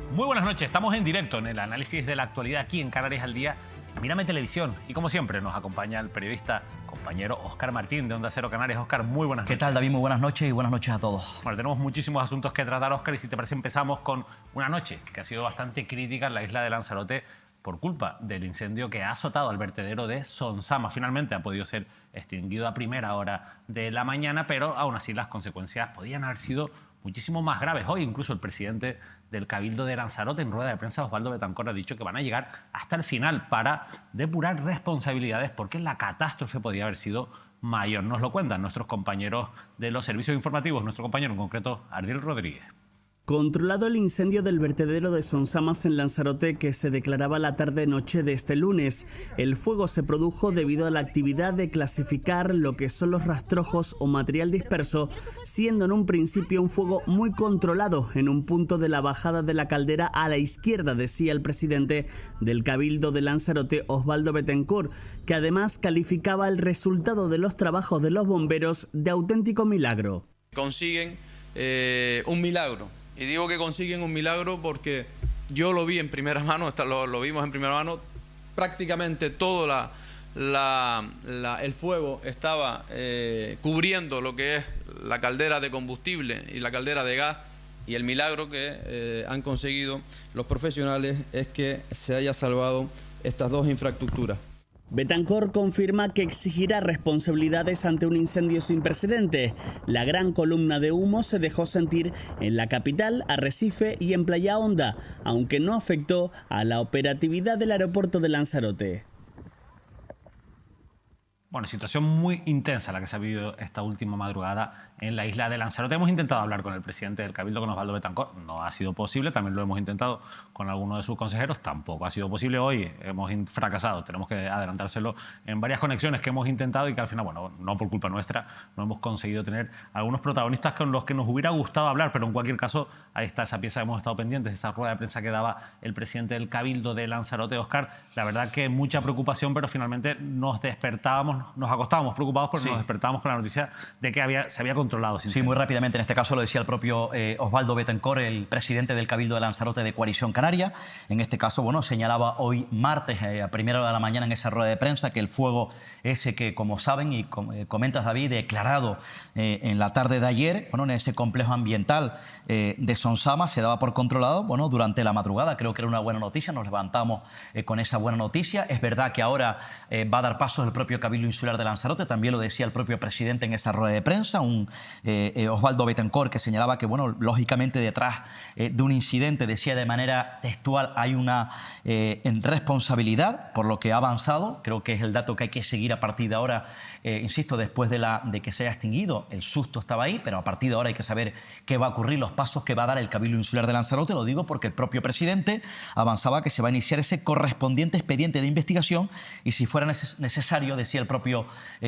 Muy buenas noches, estamos en directo en el análisis de la actualidad aquí en Canarias al Día, en Mírame Televisión. Y como siempre nos acompaña el periodista, compañero Óscar Martín de Onda Cero Canarias. Óscar, muy buenas noches. ¿Qué tal, David? Muy buenas noches y buenas noches a todos. Bueno, tenemos muchísimos asuntos que tratar, Óscar, y si te parece empezamos con una noche que ha sido bastante crítica en la isla de Lanzarote por culpa del incendio que ha azotado al vertedero de Sonsama. Finalmente ha podido ser extinguido a primera hora de la mañana, pero aún así las consecuencias podían haber sido muchísimo más graves. Hoy incluso el presidente del Cabildo de Lanzarote, en rueda de prensa, Osvaldo Betancor, ha dicho que van a llegar hasta el final para depurar responsabilidades porque la catástrofe podía haber sido mayor. Nos lo cuentan nuestros compañeros de los servicios informativos, nuestro compañero en concreto, Ardiel Rodríguez. Controlado el incendio del vertedero de Sonsamas en Lanzarote que se declaraba la tarde-noche de este lunes. El fuego se produjo debido a la actividad de clasificar lo que son los rastrojos o material disperso, siendo en un principio un fuego muy controlado en un punto de la bajada de la caldera a la izquierda, decía el presidente del Cabildo de Lanzarote, Osvaldo Betancor, que además calificaba el resultado de los trabajos de los bomberos de auténtico milagro. Consiguen un milagro. Y digo que consiguen un milagro porque yo lo vi en primera mano, lo vimos en primera mano, prácticamente todo el fuego estaba cubriendo lo que es la caldera de combustible y la caldera de gas, y el milagro que han conseguido los profesionales es que se haya salvado estas dos infraestructuras. Betancor confirma que exigirá responsabilidades ante un incendio sin precedentes. La gran columna de humo se dejó sentir en la capital, Arrecife y en Playa Honda, aunque no afectó a la operatividad del aeropuerto de Lanzarote. Bueno, situación muy intensa la que se ha vivido esta última madrugada en la isla de Lanzarote. Hemos intentado hablar con el presidente del Cabildo, con Osvaldo Betancor. No ha sido posible. También lo hemos intentado con algunos de sus consejeros. Tampoco ha sido posible. Hoy hemos fracasado. Tenemos que adelantárselo en varias conexiones que hemos intentado y que al final, bueno, no por culpa nuestra, no hemos conseguido tener algunos protagonistas con los que nos hubiera gustado hablar. Pero en cualquier caso, ahí está esa pieza que hemos estado pendientes, esa rueda de prensa que daba el presidente del Cabildo de Lanzarote, Óscar. La verdad que mucha preocupación, pero finalmente nos acostábamos preocupados porque nos despertábamos con la noticia de que se había controlado. Sí, muy rápidamente. En este caso lo decía el propio Osvaldo Betancor, el presidente del Cabildo de Lanzarote de Coalición Canaria. En este caso, bueno, señalaba hoy martes a primera hora de la mañana en esa rueda de prensa que el fuego ese que, como saben y comentas, David, declarado en la tarde de ayer, bueno, en ese complejo ambiental de Sonsama se daba por controlado, bueno, durante la madrugada. Creo que era una buena noticia, nos levantamos con esa buena noticia. Es verdad que ahora va a dar paso el propio Cabildo Insular de Lanzarote, también lo decía el propio presidente en esa rueda de prensa, Osvaldo Betancor, que señalaba que, bueno, lógicamente detrás de un incidente, decía de manera textual, hay una responsabilidad por lo que ha avanzado. Creo que es el dato que hay que seguir a partir de ahora, insisto, después de que se haya extinguido. El susto estaba ahí, pero a partir de ahora hay que saber qué va a ocurrir, los pasos que va a dar el Cabildo Insular de Lanzarote. Lo digo porque el propio presidente avanzaba que se va a iniciar ese correspondiente expediente de investigación y, si fuera necesario, decía el propio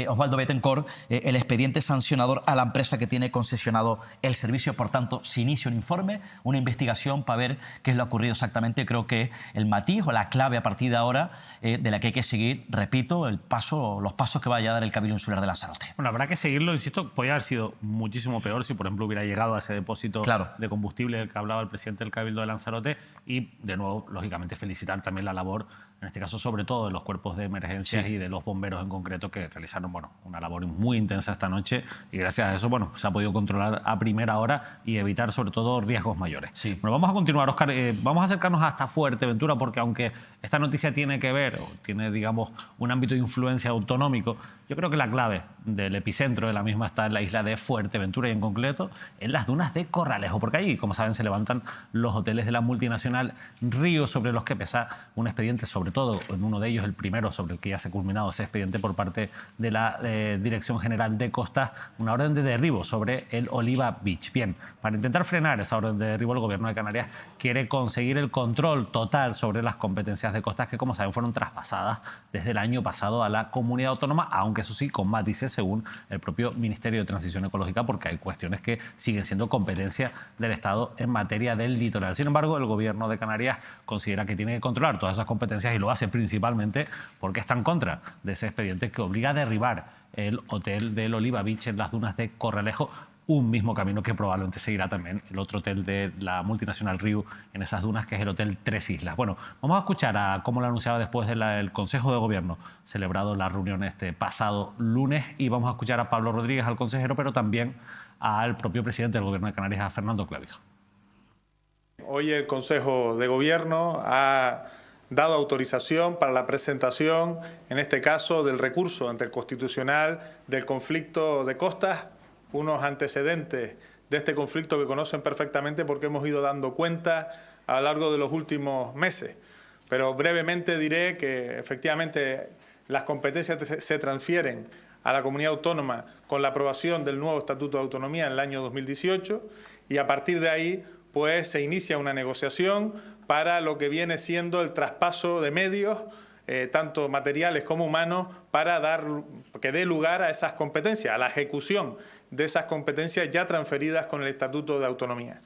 Osvaldo Betancor, el expediente sancionador a la empresa que tiene concesionado el servicio. Por tanto, se inicia un informe, una investigación para ver qué es lo ocurrido exactamente. Creo que el matiz o la clave a partir de ahora de la que hay que seguir, repito, los pasos que vaya a dar el Cabildo Insular de Lanzarote. Bueno, habrá que seguirlo, insisto, podría haber sido muchísimo peor si, por ejemplo, hubiera llegado a ese depósito de combustible del que hablaba el presidente del Cabildo de Lanzarote. Y, de nuevo, lógicamente, felicitar también la labor, en este caso, sobre todo de los cuerpos de emergencias y de los bomberos en concreto, que realizaron, bueno, una labor muy intensa esta noche, y gracias a eso, bueno, se ha podido controlar a primera hora y evitar, sobre todo, riesgos mayores. Bueno, vamos a continuar, Óscar. Vamos a acercarnos hasta Fuerteventura, porque aunque esta noticia tiene que ver, o tiene, digamos, un ámbito de influencia autonómico, yo creo que la clave del epicentro de la misma está en la isla de Fuerteventura y, en concreto, en las dunas de Corralejo, porque allí, como saben, se levantan los hoteles de la multinacional Río, sobre los que pesa un expediente, sobre todo en uno de ellos, el primero, sobre el que ya se ha culminado ese expediente por parte de la Dirección General de Costas, una orden de derribo sobre el Oliva Beach. Bien, para intentar frenar esa orden de derribo, el Gobierno de Canarias quiere conseguir el control total sobre las competencias de costas que, como saben, fueron traspasadas desde el año pasado a la comunidad autónoma, aunque eso sí, con matices según el propio Ministerio de Transición Ecológica, porque hay cuestiones que siguen siendo competencia del Estado en materia del litoral. Sin embargo, el Gobierno de Canarias considera que tiene que controlar todas esas competencias y lo hace principalmente porque está en contra de ese expediente que obliga a derribar el hotel del Oliva Beach en las dunas de Corralejo, un mismo camino que probablemente seguirá también el otro hotel de la multinacional Riu en esas dunas, que es el Hotel Tres Islas. Bueno, vamos a escuchar a cómo lo anunciaba después del Consejo de Gobierno celebrado la reunión este pasado lunes, y vamos a escuchar a Pablo Rodríguez, al consejero, pero también al propio presidente del Gobierno de Canarias, a Fernando Clavijo. Hoy el Consejo de Gobierno ha dado autorización para la presentación, en este caso, del recurso ante el Constitucional del conflicto de costas, unos antecedentes de este conflicto que conocen perfectamente porque hemos ido dando cuenta a lo largo de los últimos meses. Pero brevemente diré que efectivamente las competencias se transfieren a la comunidad autónoma con la aprobación del nuevo Estatuto de Autonomía en el año 2018, y a partir de ahí pues se inicia una negociación para lo que viene siendo el traspaso de medios, tanto materiales como humanos, para que dé lugar a esas competencias, a la ejecución de esas competencias ya transferidas con el Estatuto de Autonomía.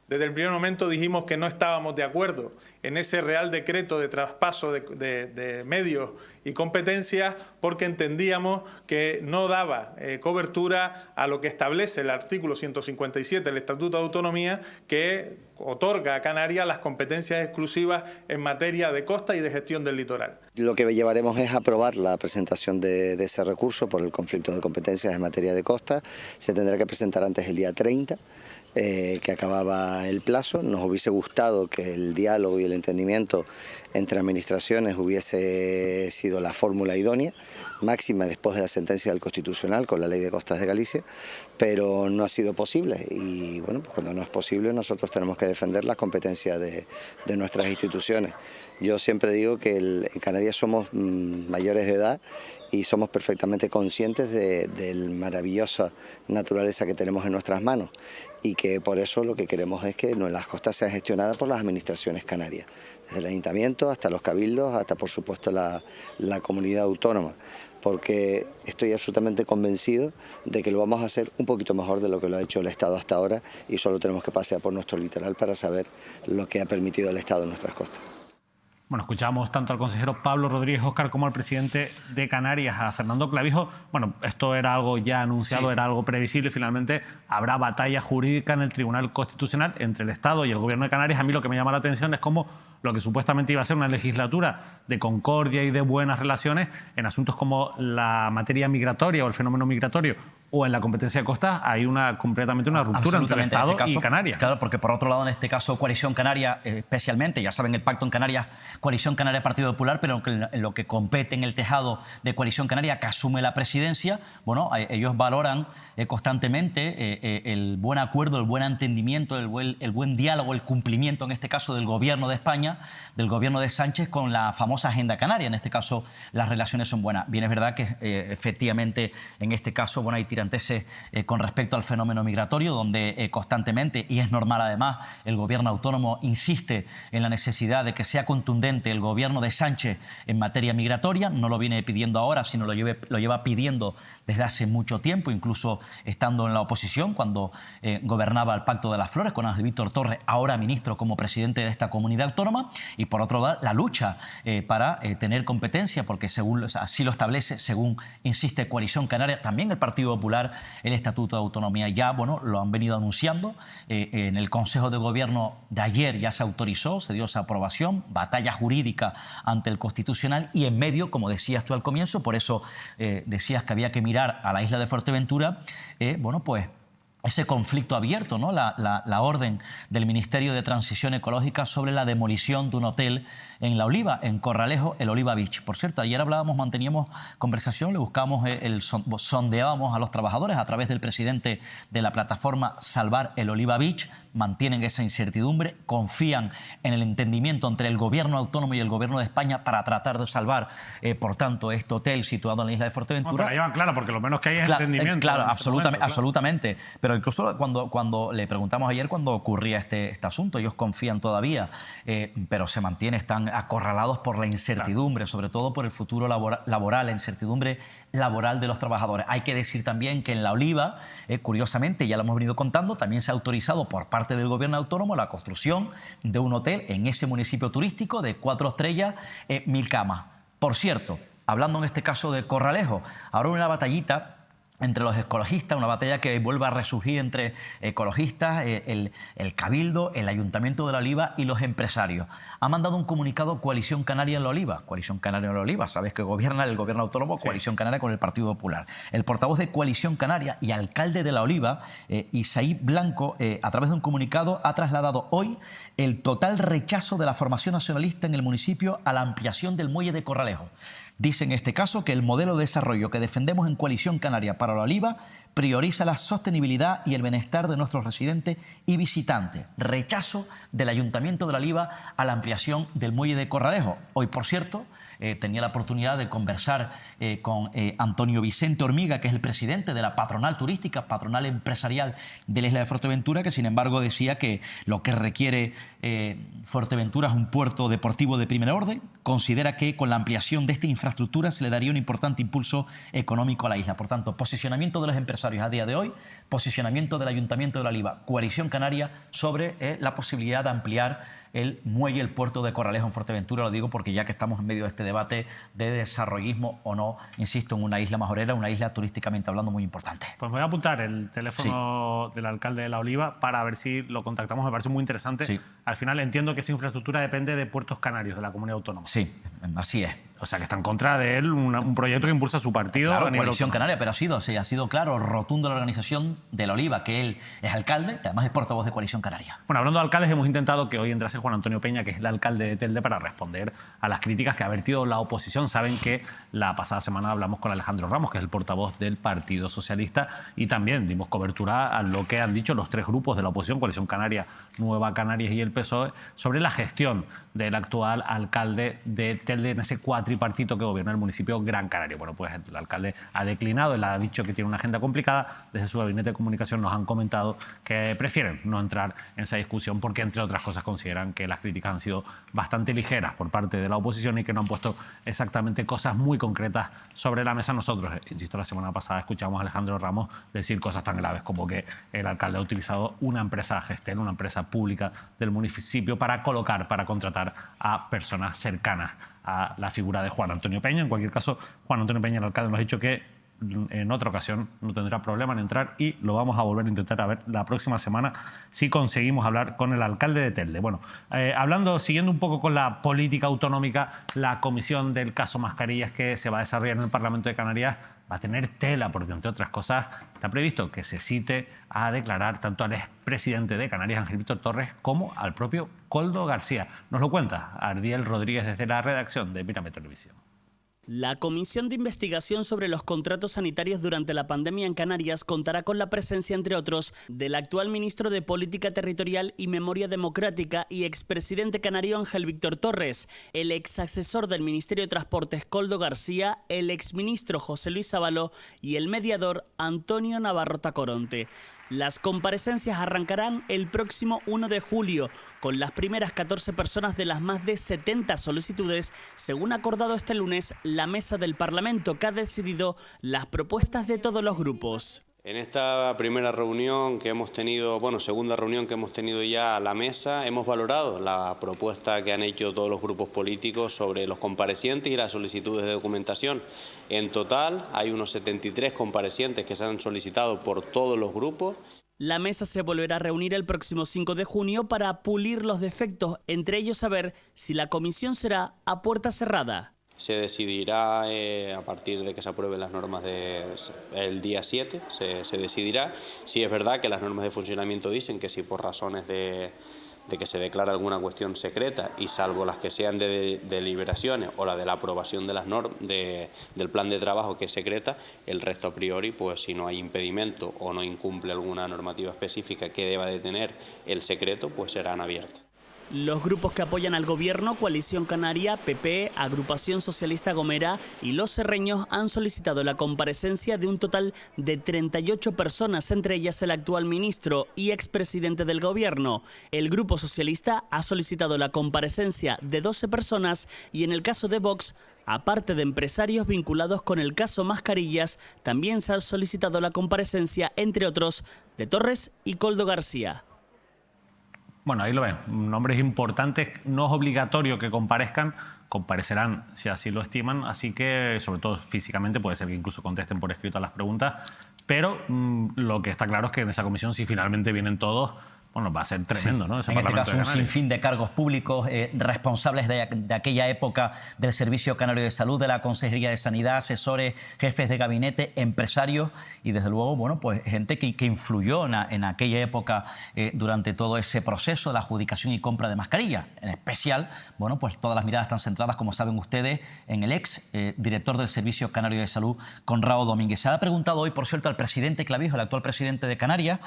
Desde el primer momento dijimos que no estábamos de acuerdo en ese Real Decreto de traspaso de medios y competencias, porque entendíamos que no daba cobertura a lo que establece el artículo 157 del Estatuto de Autonomía, que otorga a Canarias las competencias exclusivas en materia de costa y de gestión del litoral. Lo que llevaremos es aprobar la presentación de ese recurso por el conflicto de competencias en materia de costa. Se tendrá que presentar antes del día 30. Que acababa el plazo. Nos hubiese gustado que el diálogo y el entendimiento entre administraciones hubiese sido la fórmula idónea, máxima después de la sentencia del Constitucional con la Ley de Costas de Galicia, pero no ha sido posible, y bueno, pues cuando no es posible nosotros tenemos que defender las competencias de nuestras instituciones. Yo siempre digo que en Canarias somos mayores de edad y somos perfectamente conscientes de la maravillosa naturaleza que tenemos en nuestras manos, y que por eso lo que queremos es que las costas sean gestionadas por las administraciones canarias, desde el ayuntamiento hasta los cabildos, hasta por supuesto la comunidad autónoma, porque estoy absolutamente convencido de que lo vamos a hacer un poquito mejor de lo que lo ha hecho el Estado hasta ahora, y solo tenemos que pasear por nuestro litoral para saber lo que ha permitido el Estado en nuestras costas. Bueno, escuchamos tanto al consejero Pablo Rodríguez Óscar como al presidente de Canarias, a Fernando Clavijo. Bueno, esto era algo ya anunciado, sí, era algo previsible. Finalmente habrá batalla jurídica en el Tribunal Constitucional entre el Estado y el Gobierno de Canarias. A mí lo que me llama la atención es cómo lo que supuestamente iba a ser una legislatura de concordia y de buenas relaciones en asuntos como la materia migratoria o el fenómeno migratorio o en la competencia de costas, hay completamente una ruptura entre el Estado y Canarias. Claro, porque por otro lado, en este caso, Coalición Canaria, especialmente, ya saben, el pacto en Canarias, Coalición Canaria Partido Popular, pero en lo que compete en el tejado de Coalición Canaria, que asume la presidencia, bueno, ellos valoran constantemente el buen acuerdo, el buen entendimiento, el buen diálogo, el cumplimiento, en este caso, del Gobierno de España, del Gobierno de Sánchez, con la famosa Agenda Canaria. En este caso, las relaciones son buenas. Bien, es verdad que efectivamente, en este caso, bueno, hay tiranteses con respecto al fenómeno migratorio, donde constantemente, y es normal además, el Gobierno autónomo insiste en la necesidad de que sea contundente el Gobierno de Sánchez en materia migratoria. No lo viene pidiendo ahora, sino lo lleva pidiendo desde hace mucho tiempo, incluso estando en la oposición, cuando gobernaba el Pacto de las Flores con Ángel Víctor Torres, ahora ministro como presidente de esta comunidad autónoma. Y por otro lado, la lucha para tener competencia, porque según así lo establece, según insiste Coalición Canaria, también el Partido Popular, el Estatuto de Autonomía ya, bueno, lo han venido anunciando. En el Consejo de Gobierno de ayer ya se autorizó, se dio esa aprobación, batalla jurídica ante el Constitucional, y en medio, como decías tú al comienzo, por eso decías que había que mirar a la isla de Fuerteventura, bueno, pues ese conflicto abierto, ¿no? La orden del Ministerio de Transición Ecológica sobre la demolición de un hotel en La Oliva, en Corralejo, el Oliva Beach. Por cierto, ayer hablábamos, manteníamos conversación, le buscábamos, sondeábamos a los trabajadores a través del presidente de la plataforma Salvar el Oliva Beach. Mantienen esa incertidumbre, confían en el entendimiento entre el gobierno autónomo y el gobierno de España para tratar de salvar, por tanto, este hotel situado en la isla de Fuerteventura. No, pero la llevan clara, porque lo menos que hay es entendimiento. Claro, absolutamente. Pero incluso cuando le preguntamos ayer cuando ocurría este asunto, ellos confían todavía, pero se mantienen, están acorralados por la incertidumbre, sobre todo por el futuro laboral, la incertidumbre laboral de los trabajadores. Hay que decir también que en La Oliva, curiosamente, ya lo hemos venido contando, también se ha autorizado por parte del gobierno autónomo la construcción de un hotel en ese municipio turístico de 4 estrellas, 1000 camas. Por cierto, hablando en este caso de Corralejo, ahora una batallita entre los ecologistas, una batalla que vuelve a resurgir entre ecologistas, el Cabildo, el Ayuntamiento de La Oliva y los empresarios. Ha mandado un comunicado Coalición Canaria en La Oliva. Coalición Canaria en La Oliva, sabes que gobierna el gobierno autónomo, sí. Coalición Canaria con el Partido Popular. El portavoz de Coalición Canaria y alcalde de La Oliva, Isaí Blanco, a través de un comunicado ha trasladado hoy el total rechazo de la formación nacionalista en el municipio a la ampliación del muelle de Corralejo. Dice en este caso que el modelo de desarrollo que defendemos en Coalición Canaria para La Oliva prioriza la sostenibilidad y el bienestar de nuestros residentes y visitantes. Rechazo del Ayuntamiento de La Oliva a la ampliación del muelle de Corralejo. Hoy, por cierto, tenía la oportunidad de conversar con Antonio Vicente Hormiga, que es el presidente de la patronal turística, patronal empresarial de la isla de Fuerteventura, que sin embargo decía que lo que requiere Fuerteventura es un puerto deportivo de primer orden. Considera que con la ampliación de esta infraestructura se le daría un importante impulso económico a la isla. Por tanto, posicionamiento de los empresarios a día de hoy, posicionamiento del Ayuntamiento de La Oliva, Coalición Canaria sobre la posibilidad de ampliar el muelle, el puerto de Corralejo en Fuerteventura. Lo digo porque ya que estamos en medio de este debate de desarrollismo o no, insisto, en una isla majorera, una isla turísticamente hablando muy importante. Pues me voy a apuntar el teléfono del alcalde de La Oliva para ver si lo contactamos. Me parece muy interesante. Sí. Al final entiendo que esa infraestructura depende de Puertos Canarios, de la comunidad autónoma. Sí, así es. O sea, que está en contra de él un proyecto que impulsa su partido. Claro, Coalición Canaria, pero ha sido claro, rotundo la organización de La Oliva, que él es alcalde y además es portavoz de Coalición Canaria. Bueno, hablando de alcaldes, hemos intentado que hoy entrase Juan Antonio Peña, que es el alcalde de Telde, para responder a las críticas que ha vertido la oposición. Saben que la pasada semana hablamos con Alejandro Ramos, que es el portavoz del Partido Socialista, y también dimos cobertura a lo que han dicho los tres grupos de la oposición, Coalición Canaria, Nueva Canarias y el PSOE, sobre la gestión del actual alcalde de Telde en ese cuatripartito que gobierna el municipio Gran Canaria. Bueno, pues el alcalde ha declinado, él ha dicho que tiene una agenda complicada. Desde su gabinete de comunicación nos han comentado que prefieren no entrar en esa discusión porque, entre otras cosas, consideran que las críticas han sido bastante ligeras por parte de la oposición y que no han puesto exactamente cosas muy concretas sobre la mesa. Nosotros, insisto, la semana pasada escuchamos a Alejandro Ramos decir cosas tan graves como que el alcalde ha utilizado una empresa Gestel, una empresa pública del municipio, para contratar a personas cercanas a la figura de Juan Antonio Peña. En cualquier caso, Juan Antonio Peña, el alcalde, nos ha dicho que en otra ocasión no tendrá problema en entrar y lo vamos a volver a intentar a ver la próxima semana si conseguimos hablar con el alcalde de Telde. Bueno, siguiendo un poco con la política autonómica, la comisión del caso Mascarillas que se va a desarrollar en el Parlamento de Canarias va a tener tela, porque entre otras cosas está previsto que se cite a declarar tanto al expresidente de Canarias, Ángel Víctor Torres, como al propio Koldo García. Nos lo cuenta Ardiel Rodríguez desde la redacción de Mírame Televisión. La Comisión de Investigación sobre los Contratos Sanitarios durante la pandemia en Canarias contará con la presencia, entre otros, del actual ministro de Política Territorial y Memoria Democrática y expresidente canario Ángel Víctor Torres, el exasesor del Ministerio de Transportes Koldo García, el exministro José Luis Ábalos y el mediador Antonio Navarro Tacoronte. Las comparecencias arrancarán el próximo 1 de julio, con las primeras 14 personas de las más de 70 solicitudes, según acordado este lunes la Mesa del Parlamento, que ha decidido las propuestas de todos los grupos. En esta primera reunión que hemos tenido, segunda reunión que hemos tenido ya a la mesa, hemos valorado la propuesta que han hecho todos los grupos políticos sobre los comparecientes y las solicitudes de documentación. En total hay unos 73 comparecientes que se han solicitado por todos los grupos. La mesa se volverá a reunir el próximo 5 de junio para pulir los defectos, entre ellos saber si la comisión será a puerta cerrada. se decidirá a partir de que se aprueben las normas el día 7, se decidirá. Si es verdad que las normas de funcionamiento dicen que si por razones de que se declara alguna cuestión secreta y salvo las que sean de deliberaciones o la de la aprobación de las normas del plan de trabajo que es secreta, el resto a priori, pues si no hay impedimento o no incumple alguna normativa específica que deba de tener el secreto, pues serán abiertas. Los grupos que apoyan al gobierno, Coalición Canaria, PP, Agrupación Socialista Gomera y Los Serreños han solicitado la comparecencia de un total de 38 personas, entre ellas el actual ministro y expresidente del gobierno. El Grupo Socialista ha solicitado la comparecencia de 12 personas y en el caso de Vox, aparte de empresarios vinculados con el caso Mascarillas, también se ha solicitado la comparecencia, entre otros, de Torres y Koldo García. Bueno, ahí lo ven, nombres importantes, no es obligatorio que comparezcan, comparecerán si así lo estiman, así que sobre todo físicamente puede ser que incluso contesten por escrito a las preguntas, pero lo que está claro es que en esa comisión, si finalmente vienen todos, bueno, va a ser tremendo, ¿no? En este caso, un sinfín de cargos públicos, responsables de aquella época del Servicio Canario de Salud, de la Consejería de Sanidad, asesores, jefes de gabinete, empresarios y, desde luego, bueno, pues gente que influyó en aquella época durante todo ese proceso de la adjudicación y compra de mascarillas. En especial, bueno, pues todas las miradas están centradas, como saben ustedes, en el ex director del Servicio Canario de Salud, Conrado Domínguez. Se ha preguntado hoy, por cierto, al presidente Clavijo, el actual presidente de Canarias,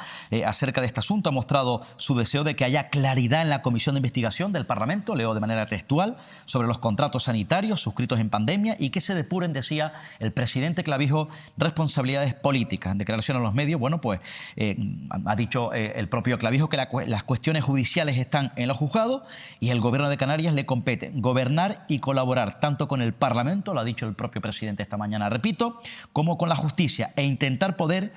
acerca de este asunto. Ha mostrado su deseo de que haya claridad en la comisión de investigación del Parlamento, leo de manera textual, sobre los contratos sanitarios suscritos en pandemia y que se depuren, decía el presidente Clavijo, responsabilidades políticas. En declaración a los medios, bueno, pues ha dicho el propio Clavijo que las cuestiones judiciales están en los juzgados y el Gobierno de Canarias le compete gobernar y colaborar tanto con el Parlamento, lo ha dicho el propio presidente esta mañana, repito, como con la justicia e intentar poder,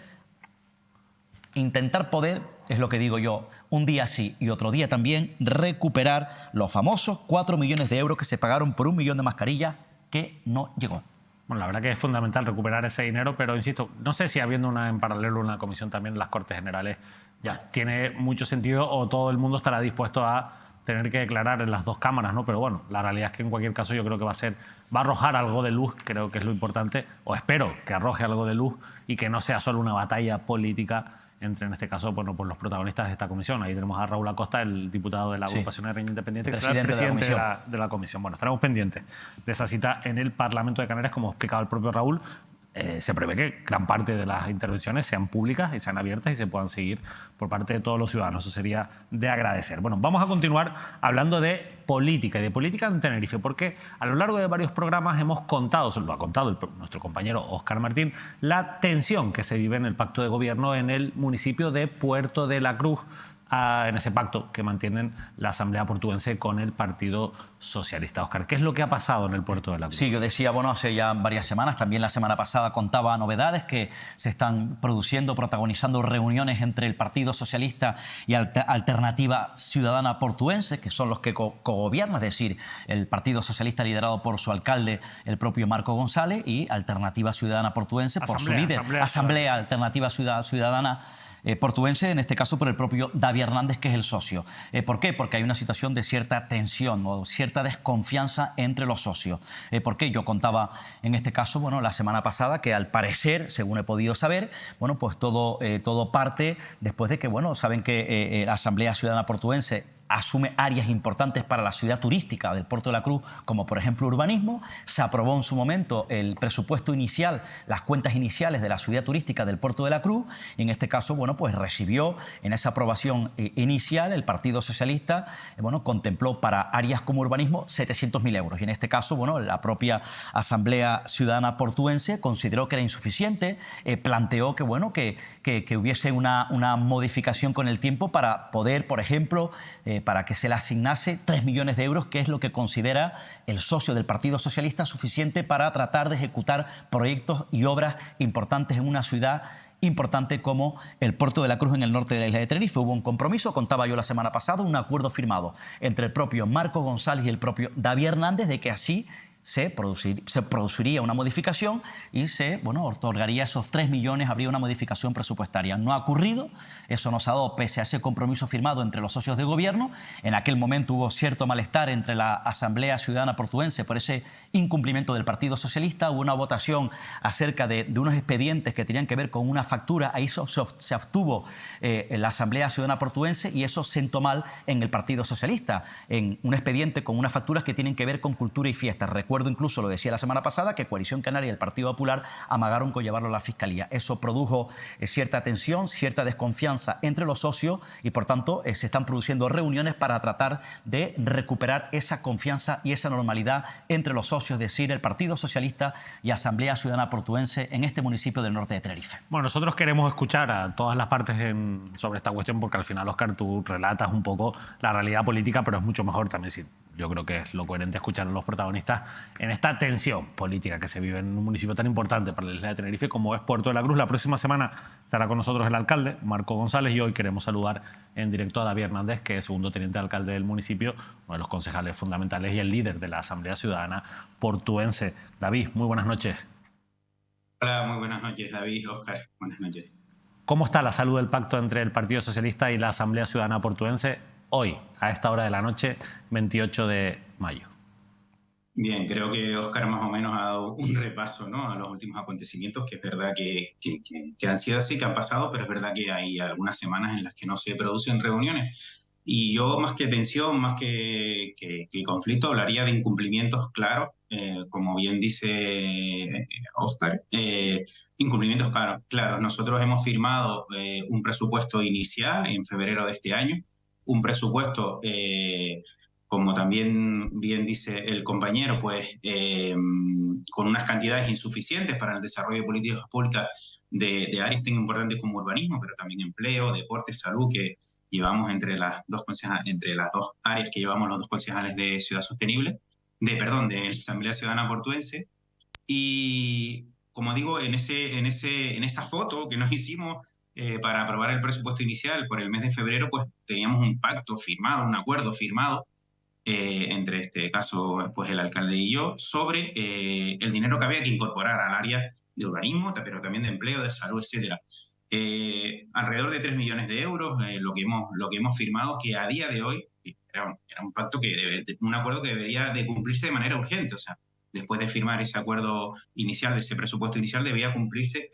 es lo que digo yo, un día sí y otro día también, recuperar los famosos 4 millones de euros que se pagaron por 1 millón de mascarillas que no llegó. Bueno, la verdad que es fundamental recuperar ese dinero, pero insisto, no sé si habiendo en paralelo una comisión también en las Cortes Generales ya tiene mucho sentido o todo el mundo estará dispuesto a tener que declarar en las dos cámaras, ¿no? Pero bueno, la realidad es que en cualquier caso yo creo que va a arrojar algo de luz, creo que es lo importante, o espero que arroje algo de luz y que no sea solo una batalla política entre, en este caso, bueno, pues los protagonistas de esta comisión. Ahí tenemos a Raúl Acosta, el diputado de la Agrupación de Independiente, que será el presidente de la comisión. Bueno, estaremos pendientes de esa cita en el Parlamento de Canarias, como explicaba el propio Raúl. Se prevé que gran parte de las intervenciones sean públicas y sean abiertas y se puedan seguir por parte de todos los ciudadanos. Eso sería de agradecer. Bueno, vamos a continuar hablando de política y de política en Tenerife, porque a lo largo de varios programas hemos contado, lo ha contado nuestro compañero Óscar Martín, la tensión que se vive en el pacto de gobierno en el municipio de Puerto de la Cruz, en ese pacto que mantienen la Asamblea Portuense con el Partido Socialista. Óscar, ¿qué es lo que ha pasado en el Puerto de la Cruz? Sí, yo decía, bueno, hace ya varias semanas, también la semana pasada contaba novedades que se están produciendo, protagonizando reuniones entre el Partido Socialista y Alternativa Ciudadana Portuense, que son los que cogobiernan, es decir, el Partido Socialista liderado por su alcalde, el propio Marco González, y Alternativa Ciudadana Portuense por su líder, Asamblea Alternativa Ciudadana portuense, en este caso por el propio David Hernández, que es el socio. ¿Por qué? Porque hay una situación de cierta tensión o cierta desconfianza entre los socios. ¿Por qué? Yo contaba en este caso, bueno, la semana pasada que al parecer, según he podido saber, bueno, pues todo parte después de que, bueno, saben que la Asamblea Ciudadana Portuense asume áreas importantes para la ciudad turística del Puerto de la Cruz, como por ejemplo urbanismo. Se aprobó en su momento el presupuesto inicial, las cuentas iniciales de la ciudad turística del Puerto de la Cruz, y en este caso, bueno, pues recibió en esa aprobación inicial el Partido Socialista, bueno, contempló para áreas como urbanismo 700.000 euros. Y en este caso, bueno, la propia Asamblea Ciudadana Portuense consideró que era insuficiente, planteó que, bueno, que hubiese una modificación con el tiempo para poder, por ejemplo, para que se le asignase 3 millones de euros, que es lo que considera el socio del Partido Socialista suficiente para tratar de ejecutar proyectos y obras importantes en una ciudad importante como el Puerto de la Cruz en el norte de la isla de Tenerife. Hubo un compromiso, contaba yo la semana pasada, un acuerdo firmado entre el propio Marco González y el propio David Hernández de que así se produciría una modificación y se otorgaría esos 3 millones, habría una modificación presupuestaria. No ha ocurrido, eso no se ha dado pese a ese compromiso firmado entre los socios de gobierno. En aquel momento hubo cierto malestar entre la Asamblea Ciudadana Portuense por ese incumplimiento del Partido Socialista. Hubo una votación acerca de unos expedientes que tenían que ver con una factura. Ahí se abstuvo la Asamblea Ciudadana Portuense y eso sentó mal en el Partido Socialista, en un expediente con unas facturas que tienen que ver con cultura y fiestas. Recuerdo incluso, lo decía la semana pasada, que Coalición Canaria y el Partido Popular amagaron con llevarlo a la Fiscalía. Eso produjo cierta tensión, cierta desconfianza entre los socios y, por tanto, se están produciendo reuniones para tratar de recuperar esa confianza y esa normalidad entre los socios, es decir, el Partido Socialista y Asamblea Ciudadana Portuense en este municipio del norte de Tenerife. Bueno, nosotros queremos escuchar a todas las partes sobre esta cuestión porque al final, Óscar, tú relatas un poco la realidad política, pero es mucho mejor también, si yo creo que es lo coherente, escuchar a los protagonistas en esta tensión política que se vive en un municipio tan importante para la isla de Tenerife como es Puerto de la Cruz. La próxima semana estará con nosotros el alcalde, Marco González, y hoy queremos saludar en directo a David Hernández, que es segundo teniente alcalde del municipio, uno de los concejales fundamentales y el líder de la Asamblea Ciudadana Portuense. David, muy buenas noches. Hola, muy buenas noches, David, Óscar, buenas noches. ¿Cómo está la salud del pacto entre el Partido Socialista y la Asamblea Ciudadana Portuense hoy, a esta hora de la noche, 28 de mayo? Bien, creo que Óscar más o menos ha dado un repaso, ¿no?, a los últimos acontecimientos, que es verdad que han sido así, que han pasado, pero es verdad que hay algunas semanas en las que no se producen reuniones. Y yo, más que tensión, más que conflicto, hablaría de incumplimientos claros, como bien dice Óscar, incumplimientos claros. Nosotros hemos firmado un presupuesto inicial en febrero de este año, un presupuesto, como también bien dice el compañero, pues con unas cantidades insuficientes para el desarrollo de políticas públicas de áreas tan importantes como urbanismo, pero también empleo, deporte, salud, que llevamos entre las dos áreas que llevamos los dos concejales de Ciudad Sostenible, de la Asamblea Ciudadana Portuense. Y como digo, en esa foto que nos hicimos para aprobar el presupuesto inicial por el mes de febrero, pues teníamos un pacto firmado, un acuerdo firmado entre este caso pues el alcalde y yo, sobre el dinero que había que incorporar al área de urbanismo, pero también de empleo, de salud, etcétera. Alrededor de 3 millones de euros, lo que hemos firmado, que a día de hoy era un pacto, un acuerdo que debería de cumplirse de manera urgente. O sea, después de firmar ese acuerdo inicial, de ese presupuesto inicial, debía cumplirse,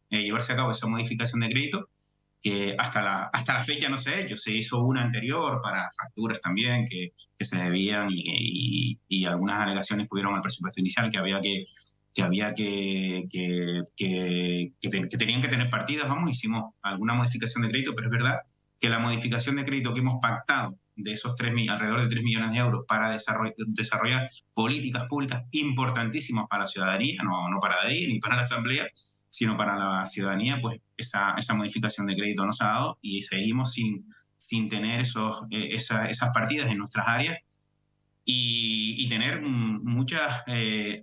llevarse a cabo esa modificación de crédito, que hasta la fecha no se ha hecho. Se hizo una anterior para facturas también que se debían y algunas alegaciones pudieron al presupuesto inicial que tenían que tener partidas. Hicimos alguna modificación de crédito, pero es verdad que la modificación de crédito que hemos pactado de esos alrededor de 3 millones de euros para desarrollar políticas públicas importantísimas para la ciudadanía, no para David ni para la Asamblea, sino para la ciudadanía, pues esa modificación de crédito no se ha dado y seguimos sin tener esas partidas en nuestras áreas y tener muchas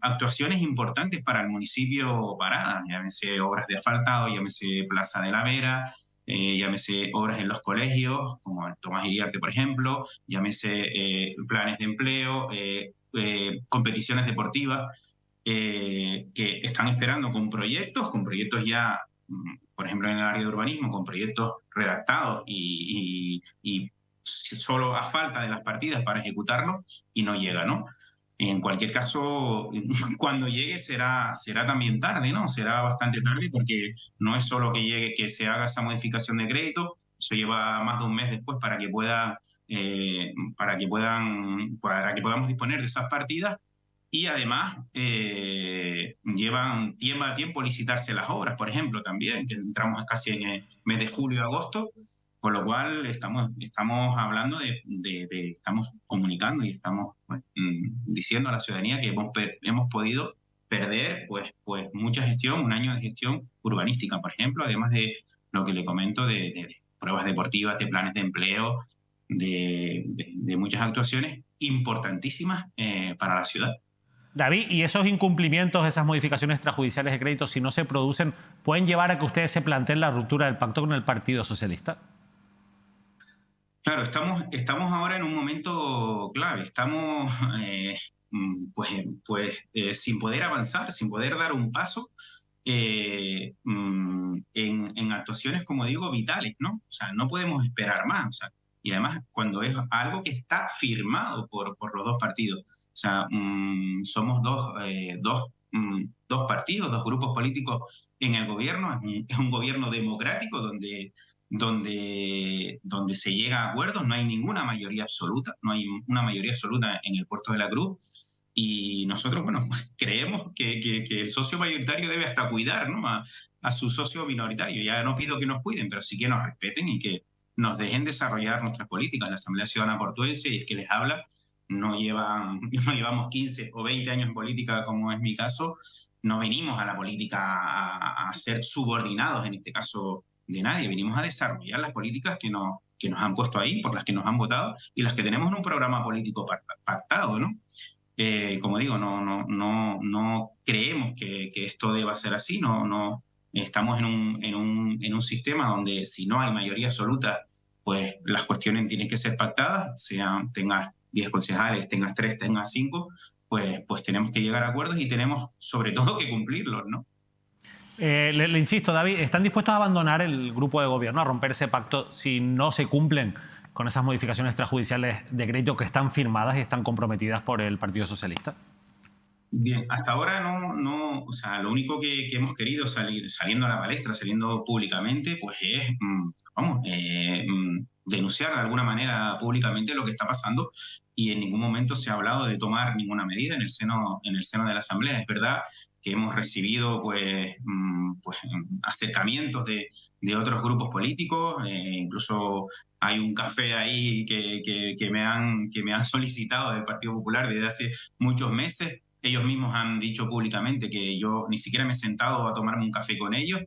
actuaciones importantes para el municipio paradas, llámese obras de asfaltado, llámese Plaza de la Vera, llámese obras en los colegios, como el Tomás Iriarte, por ejemplo, llámese planes de empleo, competiciones deportivas, que están esperando con proyectos ya, por ejemplo, en el área de urbanismo, con proyectos redactados y solo a falta de las partidas para ejecutarlos y no llega, ¿no? En cualquier caso, cuando llegue será también tarde, ¿no? Será bastante tarde, porque no es solo que llegue, que se haga esa modificación de crédito, eso lleva más de un mes después para que podamos disponer de esas partidas. Y además lleva tiempo licitarse las obras, por ejemplo, también, que entramos casi en el mes de julio y agosto, con lo cual estamos hablando estamos comunicando y estamos diciendo a la ciudadanía que hemos podido perder pues mucha gestión, un año de gestión urbanística, por ejemplo, además de lo que le comento de pruebas deportivas, de planes de empleo, de muchas actuaciones importantísimas para la ciudad. David, ¿y esos incumplimientos, esas modificaciones extrajudiciales de crédito, si no se producen, pueden llevar a que ustedes se planteen la ruptura del pacto con el Partido Socialista? Claro, estamos ahora en un momento clave. Estamos sin poder avanzar, sin poder dar un paso en actuaciones, como digo, vitales, ¿no? O sea, no podemos esperar más, o sea, y además cuando es algo que está firmado por los dos partidos. O sea, somos dos partidos, dos grupos políticos en el gobierno, es un gobierno democrático donde se llega a acuerdos, no hay ninguna mayoría absoluta, no hay una mayoría absoluta en el Puerto de la Cruz, y nosotros, bueno, pues creemos que el socio mayoritario debe hasta cuidar, ¿no?, a su socio minoritario. Ya no pido que nos cuiden, pero sí que nos respeten y que nos dejen desarrollar nuestras políticas. La Asamblea Ciudadana Portuense, y es que les habla, no llevamos 15 o 20 años en política, como es mi caso, no venimos a la política a ser subordinados, en este caso, de nadie. Venimos a desarrollar las políticas que nos han puesto ahí, por las que nos han votado y las que tenemos en un programa político pactado, ¿no? Como digo, no creemos que esto deba ser así, no estamos en un sistema donde si no hay mayoría absoluta, pues las cuestiones tienen que ser pactadas, tengas 10 concejales, tengas 3, tengas 5, pues tenemos que llegar a acuerdos y tenemos sobre todo que cumplirlos, ¿no? Le insisto, David, ¿están dispuestos a abandonar el grupo de gobierno, a romper ese pacto si no se cumplen con esas modificaciones extrajudiciales de crédito que están firmadas y están comprometidas por el Partido Socialista? Bien, hasta ahora no, o sea, lo único que hemos querido saliendo a la palestra, saliendo públicamente, pues es, denunciar de alguna manera públicamente lo que está pasando, y en ningún momento se ha hablado de tomar ninguna medida en el seno de la Asamblea. Es verdad que hemos recibido pues acercamientos de otros grupos políticos, incluso hay un café ahí que me han solicitado del Partido Popular desde hace muchos meses. Ellos mismos han dicho públicamente que yo ni siquiera me he sentado a tomarme un café con ellos,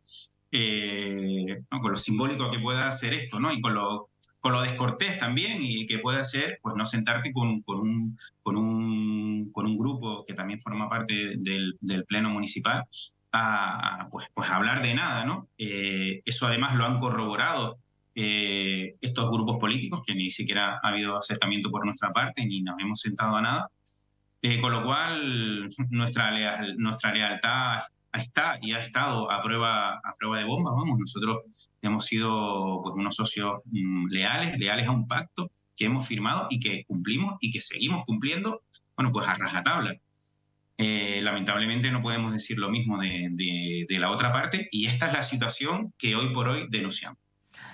¿no?, con lo simbólico que pueda hacer esto, ¿no?, y con lo descortés también, y que puede ser pues no sentarte con un grupo que también forma parte del Pleno Municipal pues hablar de nada, ¿no? Eso además lo han corroborado estos grupos políticos, que ni siquiera ha habido acercamiento por nuestra parte, ni nos hemos sentado a nada. Con lo cual, nuestra lealtad está y ha estado a prueba de bomba. Vamos, nosotros hemos sido pues unos socios leales a un pacto que hemos firmado y que cumplimos y que seguimos cumpliendo, bueno, pues a rajatabla. Lamentablemente no podemos decir lo mismo de la otra parte, y esta es la situación que hoy por hoy denunciamos.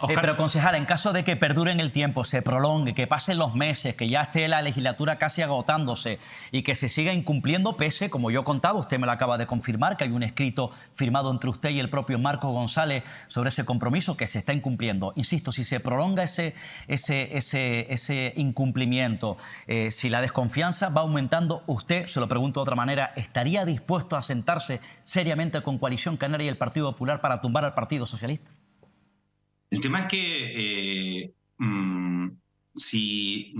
Pero, concejal, en caso de que perdure en el tiempo, se prolongue, que pasen los meses, que ya esté la legislatura casi agotándose y que se siga incumpliendo, pese, como yo contaba, usted me lo acaba de confirmar, que hay un escrito firmado entre usted y el propio Marcos González sobre ese compromiso que se está incumpliendo. Insisto, si se prolonga ese incumplimiento, si la desconfianza va aumentando, usted, se lo pregunto de otra manera, ¿estaría dispuesto a sentarse seriamente con Coalición Canaria y el Partido Popular para tumbar al Partido Socialista? El tema es que si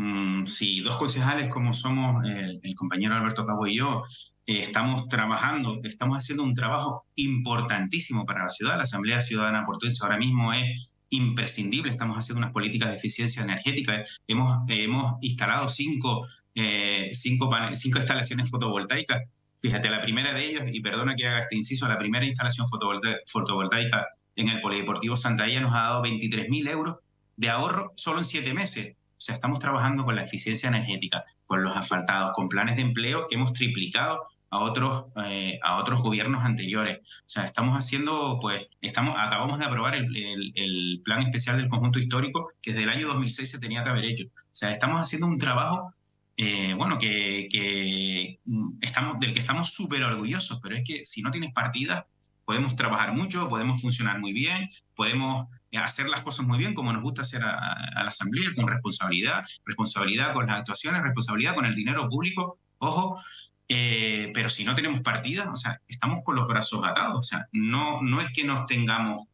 dos concejales como somos el compañero Alberto Cabo y yo, estamos haciendo un trabajo importantísimo para la ciudad. La Asamblea Ciudadana Portuense ahora mismo es imprescindible. Estamos haciendo unas políticas de eficiencia energética. Hemos instalado cinco instalaciones fotovoltaicas. Fíjate, la primera de ellas, y perdona que haga este inciso, la primera instalación fotovoltaica en el Polideportivo Santa Illa nos ha dado 23.000 euros de ahorro solo en 7 meses. O sea, estamos trabajando con la eficiencia energética, con los asfaltados, con planes de empleo que hemos triplicado a otros gobiernos anteriores. O sea, acabamos de aprobar el plan especial del conjunto histórico, que desde el año 2006 se tenía que haber hecho. O sea, estamos haciendo un trabajo del que estamos súper orgullosos, pero es que si no tienes partidas, podemos trabajar mucho, podemos funcionar muy bien, podemos hacer las cosas muy bien, como nos gusta hacer a la Asamblea, con responsabilidad con las actuaciones, responsabilidad con el dinero público, ojo, pero si no tenemos partidas, o sea, estamos con los brazos atados. O sea, no es que no tengamos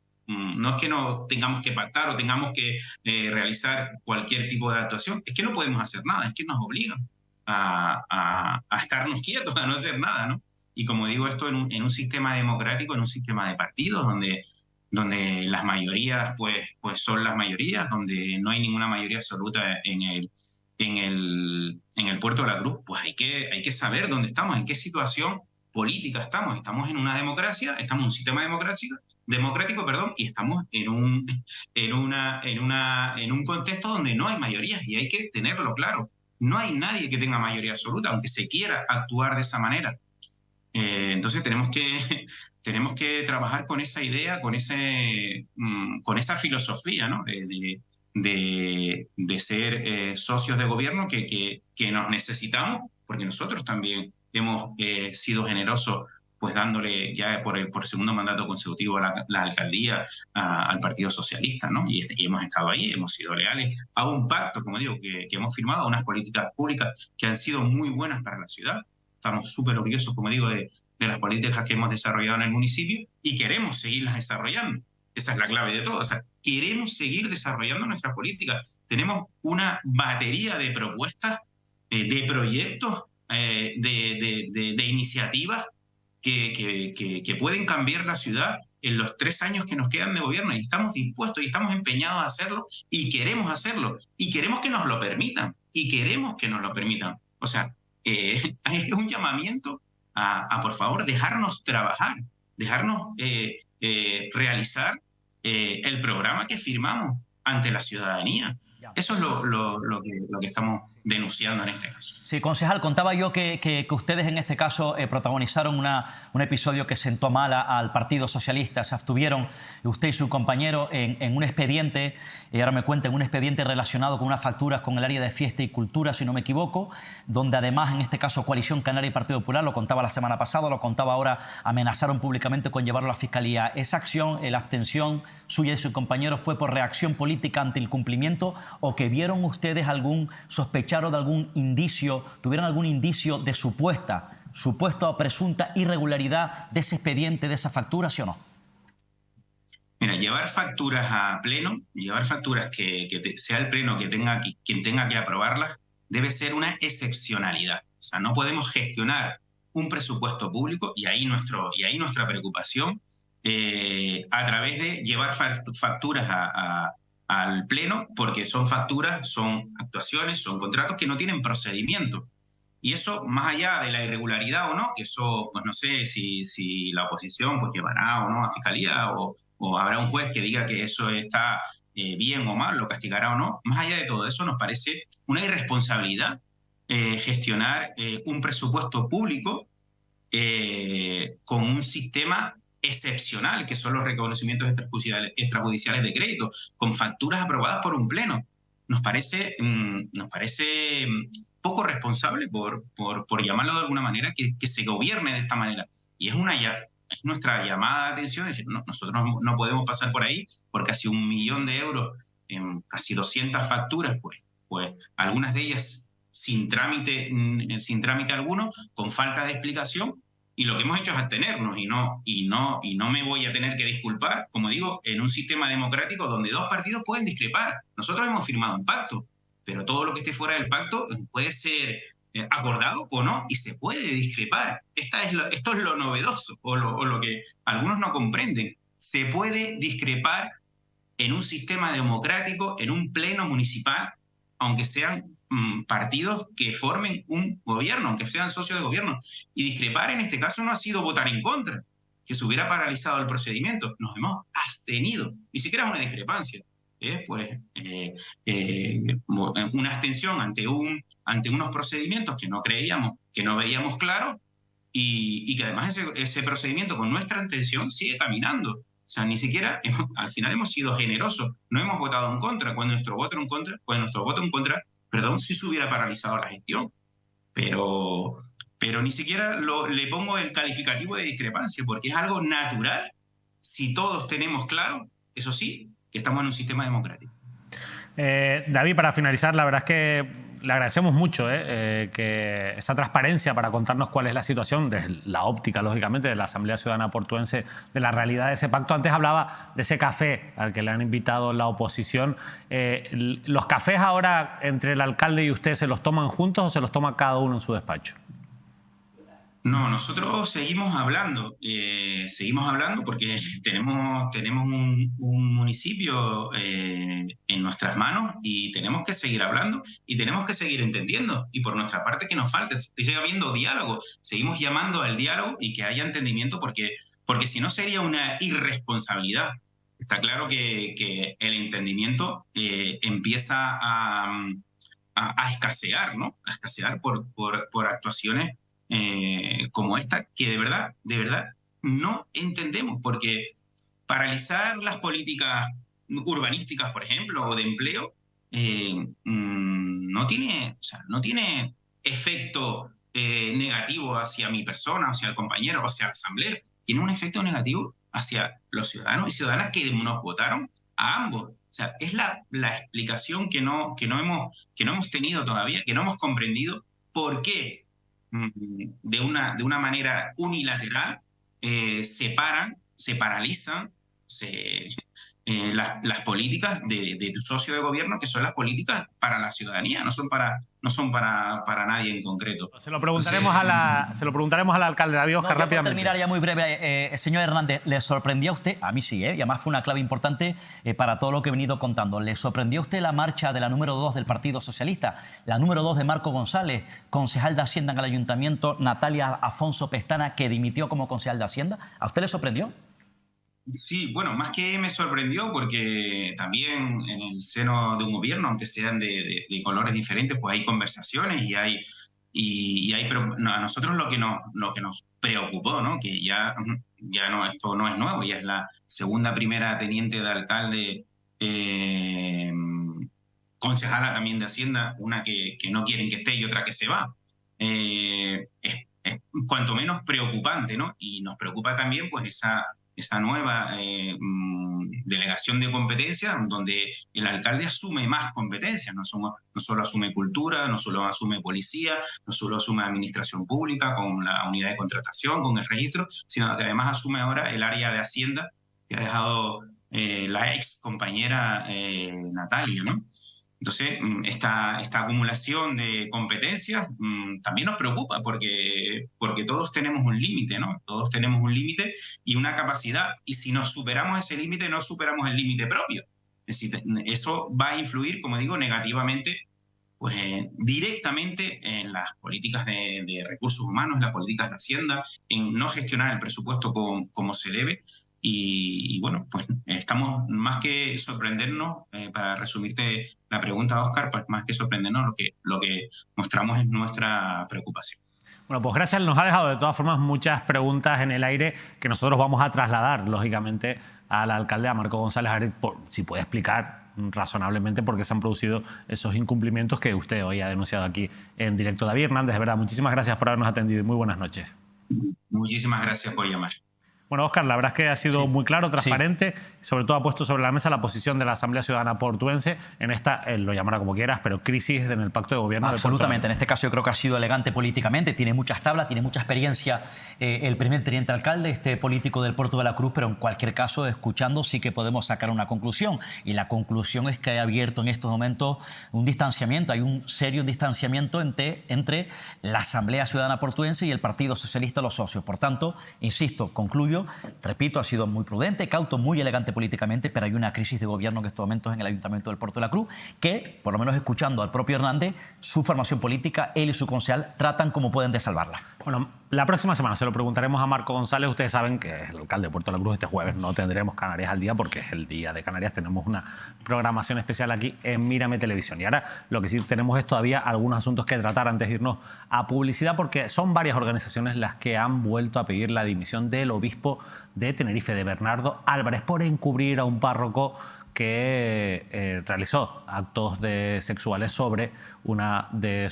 que pactar o tengamos que realizar cualquier tipo de actuación, es que no podemos hacer nada, es que nos obligan a estarnos quietos, a no hacer nada, ¿no? Y como digo, esto en un sistema democrático, en un sistema de partidos, donde las mayorías pues son las mayorías, donde no hay ninguna mayoría absoluta en en el puerto de la Cruz, pues hay que saber dónde estamos, en qué situación política estamos. Estamos en una democracia, estamos en un sistema democrático, y estamos en un contexto donde no hay mayorías, y hay que tenerlo claro. No hay nadie que tenga mayoría absoluta, aunque se quiera actuar de esa manera. Entonces tenemos que trabajar con esa idea, con esa filosofía, ¿no? de ser socios de gobierno que nos necesitamos, porque nosotros también hemos sido generosos, pues dándole ya por segundo mandato consecutivo la alcaldía al Partido Socialista, ¿no? Y hemos estado ahí, hemos sido leales a un pacto, como digo, que hemos firmado, a unas políticas públicas que han sido muy buenas para la ciudad. Estamos súper orgullosos, como digo, de las políticas que hemos desarrollado en el municipio, y queremos seguirlas desarrollando. Esa es la clave de todo. O sea, queremos seguir desarrollando nuestra política. Tenemos una batería de propuestas, de proyectos, de iniciativas que pueden cambiar la ciudad en los 3 años que nos quedan de gobierno, y estamos dispuestos y estamos empeñados a hacerlo, y queremos hacerlo, y queremos que nos lo permitan, O sea, es un llamamiento a por favor, dejarnos trabajar, dejarnos realizar el programa que firmamos ante la ciudadanía. Eso es lo que estamos denunciando en este caso. Sí, concejal, contaba yo que ustedes en este caso protagonizaron un episodio que sentó mal al Partido Socialista. Se abstuvieron usted y su compañero en un expediente, ahora me cuentan, un expediente relacionado con unas facturas con el área de fiesta y cultura, si no me equivoco, donde además en este caso Coalición Canaria y Partido Popular, lo contaba la semana pasada, lo contaba ahora, amenazaron públicamente con llevarlo a la Fiscalía. ¿Esa acción, la abstención suya y de su compañero, fue por reacción política ante el cumplimiento, o que vieron ustedes sospecharon de algún indicio, tuvieron algún indicio de supuesta o presunta irregularidad de ese expediente, de esa factura, sí o no? Mira, llevar facturas a pleno, llevar facturas que sea el pleno quien tenga que aprobarlas, debe ser una excepcionalidad. O sea, no podemos gestionar un presupuesto público, y ahí nuestra preocupación, a través de llevar facturas al pleno, porque son facturas, son actuaciones, son contratos que no tienen procedimiento. Y eso, más allá de la irregularidad o no, que eso, pues no sé si la oposición pues llevará o no a Fiscalía, o habrá un juez que diga que eso está bien o mal, lo castigará o no. Más allá de todo eso, nos parece una irresponsabilidad gestionar un presupuesto público con un sistema excepcional, que son los reconocimientos extrajudiciales de crédito, con facturas aprobadas por un pleno. Nos parece poco responsable, por llamarlo de alguna manera, que se gobierne de esta manera. Y es nuestra llamada de atención, es decir, nosotros no podemos pasar por ahí por casi 1 millón de euros en casi 200 facturas, pues algunas de ellas sin trámite alguno, con falta de explicación. Y lo que hemos hecho es abstenernos, y no me voy a tener que disculpar, como digo, en un sistema democrático donde 2 partidos pueden discrepar. Nosotros hemos firmado un pacto, pero todo lo que esté fuera del pacto puede ser acordado o no, y se puede discrepar. Esto es lo novedoso, o lo que algunos no comprenden. Se puede discrepar en un sistema democrático, en un pleno municipal, aunque sean partidos que formen un gobierno, aunque sean socios de gobierno. Y discrepar en este caso no ha sido votar en contra, que se hubiera paralizado el procedimiento. Nos hemos abstenido, ni siquiera es una discrepancia. Una abstención ante unos procedimientos que no creíamos, que no veíamos claros, y que además ese procedimiento, con nuestra intención, sigue caminando. O sea, ni siquiera al final hemos sido generosos, no hemos votado en contra. Cuando nuestro voto en contra, sí se hubiera paralizado la gestión, pero ni siquiera le pongo el calificativo de discrepancia, porque es algo natural si todos tenemos claro, eso sí, que estamos en un sistema democrático. David, para finalizar, la verdad es que le agradecemos mucho que esa transparencia para contarnos cuál es la situación, desde la óptica, lógicamente, de la Asamblea Ciudadana Portuense, de la realidad de ese pacto. Antes hablaba de ese café al que le han invitado la oposición. ¿Los cafés ahora entre el alcalde y usted se los toman juntos o se los toma cada uno en su despacho? No, nosotros seguimos hablando porque tenemos un municipio en nuestras manos y tenemos que seguir hablando y tenemos que seguir entendiendo. Y por nuestra parte, que nos falta, sigue habiendo diálogo, seguimos llamando al diálogo y que haya entendimiento porque si no sería una irresponsabilidad. Está claro que el entendimiento empieza a escasear, ¿no? A escasear por actuaciones como esta, que de verdad no entendemos, porque paralizar las políticas urbanísticas, por ejemplo, o de empleo, no tiene efecto negativo hacia mi persona, hacia el compañero, hacia la asamblea. Tiene un efecto negativo hacia los ciudadanos y ciudadanas que nos votaron a ambos. O sea, es la explicación que no hemos tenido todavía, que no hemos comprendido por qué de una manera unilateral se paralizan las políticas de tu socio de gobierno, que son las políticas para la ciudadanía, no son para nadie en concreto. Se lo preguntaremos al alcalde David Óscar rápidamente. Para terminar ya muy breve, señor Hernández, ¿le sorprendió a usted? A mí sí, y además fue una clave importante para todo lo que he venido contando. ¿Le sorprendió a usted la marcha de la número 2 del Partido Socialista, la número 2 de Marco González, concejal de Hacienda en el Ayuntamiento, Natalia Afonso Pestana, que dimitió como concejal de Hacienda? ¿A usted le sorprendió? Sí, bueno, más que me sorprendió, porque también en el seno de un gobierno, aunque sean de colores diferentes, pues hay conversaciones pero a nosotros lo que nos preocupó, ¿no? Que ya no, esto no es nuevo, ya es la segunda primera teniente de alcalde, concejala también de Hacienda, una que no quieren que esté y otra que se va. Es cuanto menos preocupante, ¿no? Y nos preocupa también pues esa nueva delegación de competencias, donde el alcalde asume más competencias, no solo asume cultura, no solo asume policía, no solo asume administración pública con la unidad de contratación, con el registro, sino que además asume ahora el área de Hacienda, que ha dejado la ex compañera Natalia, ¿no? Entonces, esta acumulación de competencias también nos preocupa porque todos tenemos un límite, ¿no? Todos tenemos un límite y una capacidad. Y si nos superamos ese límite, no superamos el límite propio. Es decir, eso va a influir, como digo, negativamente, pues directamente en las políticas de recursos humanos, en las políticas de Hacienda, en no gestionar el presupuesto como se debe. Y bueno, pues estamos más que sorprendernos, para resumirte la pregunta, Óscar, pues más que sorprendernos, lo que mostramos es nuestra preocupación. Bueno, pues gracias. Nos ha dejado de todas formas muchas preguntas en el aire que nosotros vamos a trasladar, lógicamente, al alcalde, a Marco González, a ver si puede explicar razonablemente por qué se han producido esos incumplimientos que usted hoy ha denunciado aquí en directo. David Hernández, de verdad, muchísimas gracias por habernos atendido y muy buenas noches. Muchísimas gracias por llamar. Bueno, Óscar, la verdad es que ha sido muy claro, transparente, sobre todo ha puesto sobre la mesa la posición de la Asamblea Ciudadana Portuense en esta, lo llamará como quieras, pero crisis en el pacto de gobierno. Absolutamente, en este caso yo creo que ha sido elegante políticamente, tiene muchas tablas, tiene mucha experiencia el primer teniente alcalde, este político del Puerto de la Cruz, pero en cualquier caso, escuchando sí que podemos sacar una conclusión, y la conclusión es que ha abierto en estos momentos un distanciamiento, hay un serio distanciamiento entre la Asamblea Ciudadana Portuense y el Partido Socialista, los socios. Por tanto, insisto, concluyo, repito, ha sido muy prudente, cauto, muy elegante políticamente, pero hay una crisis de gobierno en estos momentos en el Ayuntamiento del Puerto de la Cruz que, por lo menos escuchando al propio Hernández, su formación política, él y su concejal, tratan como pueden de salvarla. Bueno, la próxima semana se lo preguntaremos a Marco González. Ustedes saben que es el alcalde de Puerto de la Cruz. Este jueves no tendremos Canarias al día porque es el día de Canarias. Tenemos una programación especial aquí en Mírame Televisión. Y ahora lo que sí tenemos es todavía algunos asuntos que tratar antes de irnos a publicidad, porque son varias organizaciones las que han vuelto a pedir la dimisión del obispo de Tenerife, de Bernardo Álvarez, por encubrir a un párroco que realizó actos sexuales sobre una de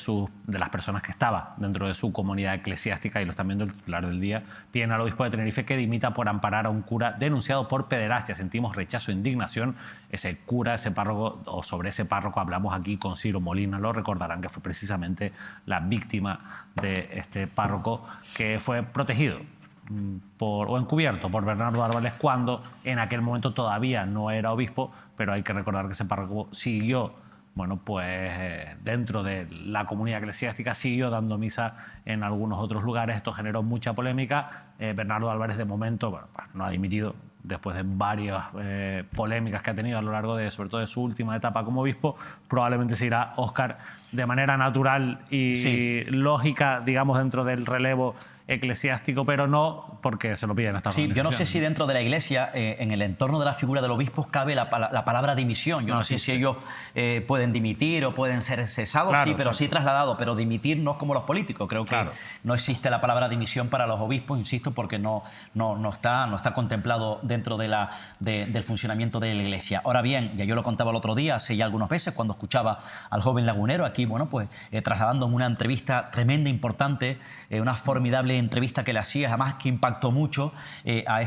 las personas que estaba dentro de su comunidad eclesiástica, y lo están viendo el titular del día. Piden al obispo de Tenerife que dimita por amparar a un cura denunciado por pederastia. Sentimos rechazo e indignación. Ese cura, ese párroco, o sobre ese párroco hablamos aquí con Ciro Molina, lo recordarán, que fue precisamente la víctima de este párroco que fue protegido o encubierto por Bernardo Álvarez cuando en aquel momento todavía no era obispo, pero hay que recordar que ese párroco siguió bueno, pues dentro de la comunidad eclesiástica siguió dando misa en algunos otros lugares. Esto generó mucha polémica. Bernardo Álvarez, de momento, bueno, pues no ha dimitido después de varias polémicas que ha tenido a lo largo de, sobre todo, de su última etapa como obispo. Probablemente se irá Óscar de manera natural y lógica, digamos, dentro del relevo eclesiástico, pero no porque se lo piden estas organizaciones. Yo no sé si dentro de la Iglesia, en el entorno de la figura del obispo, cabe la palabra dimisión. Yo no sé si ellos pueden dimitir o pueden ser cesados, claro, sí, pero sí trasladado. Pero dimitir no es como los políticos. Creo que no existe la palabra dimisión para los obispos, insisto, porque no está contemplado dentro del funcionamiento de la Iglesia. Ahora bien, ya yo lo contaba el otro día, hace ya algunos meses, cuando escuchaba al joven lagunero aquí, bueno, pues trasladando en una entrevista tremenda, importante, una formidable entrevista que le hacía, además que impactó mucho a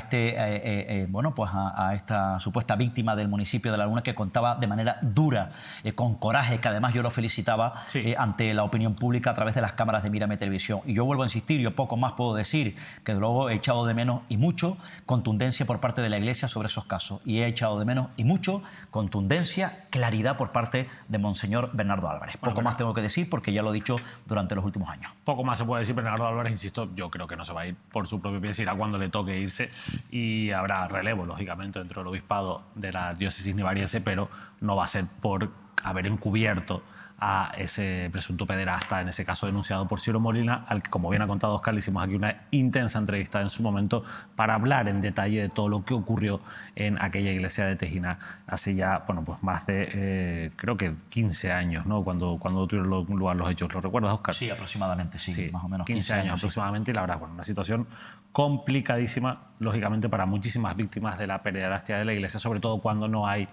esta supuesta víctima del municipio de La Laguna, que contaba de manera dura, con coraje, que además yo lo felicitaba ante la opinión pública a través de las cámaras de Mírame Televisión. Y yo vuelvo a insistir, yo poco más puedo decir, que luego he echado de menos y mucho contundencia por parte de la Iglesia sobre esos casos. Y he echado de menos y mucho contundencia, claridad por parte de Monseñor Bernardo Álvarez. Poco más tengo que decir porque ya lo he dicho durante los últimos años. Poco más se puede decir. Bernardo Álvarez, insisto, yo creo que no se va a ir por su propio pie, se irá cuando le toque irse y habrá relevo, lógicamente, dentro del obispado de la diócesis nivariense, pero no va a ser por haber encubierto a ese presunto pederasta, en ese caso denunciado por Ciro Molina, al que, como bien ha contado Óscar, le hicimos aquí una intensa entrevista en su momento para hablar en detalle de todo lo que ocurrió en aquella iglesia de Tejina hace ya, bueno, pues más de, creo que 15 años, ¿no? Cuando tuvieron lugar los hechos. ¿Lo recuerdas, Óscar? Sí, aproximadamente, sí, más o menos 15 años aproximadamente, y la verdad, bueno, una situación complicadísima, lógicamente, para muchísimas víctimas de la pederastia de la iglesia, sobre todo cuando no hay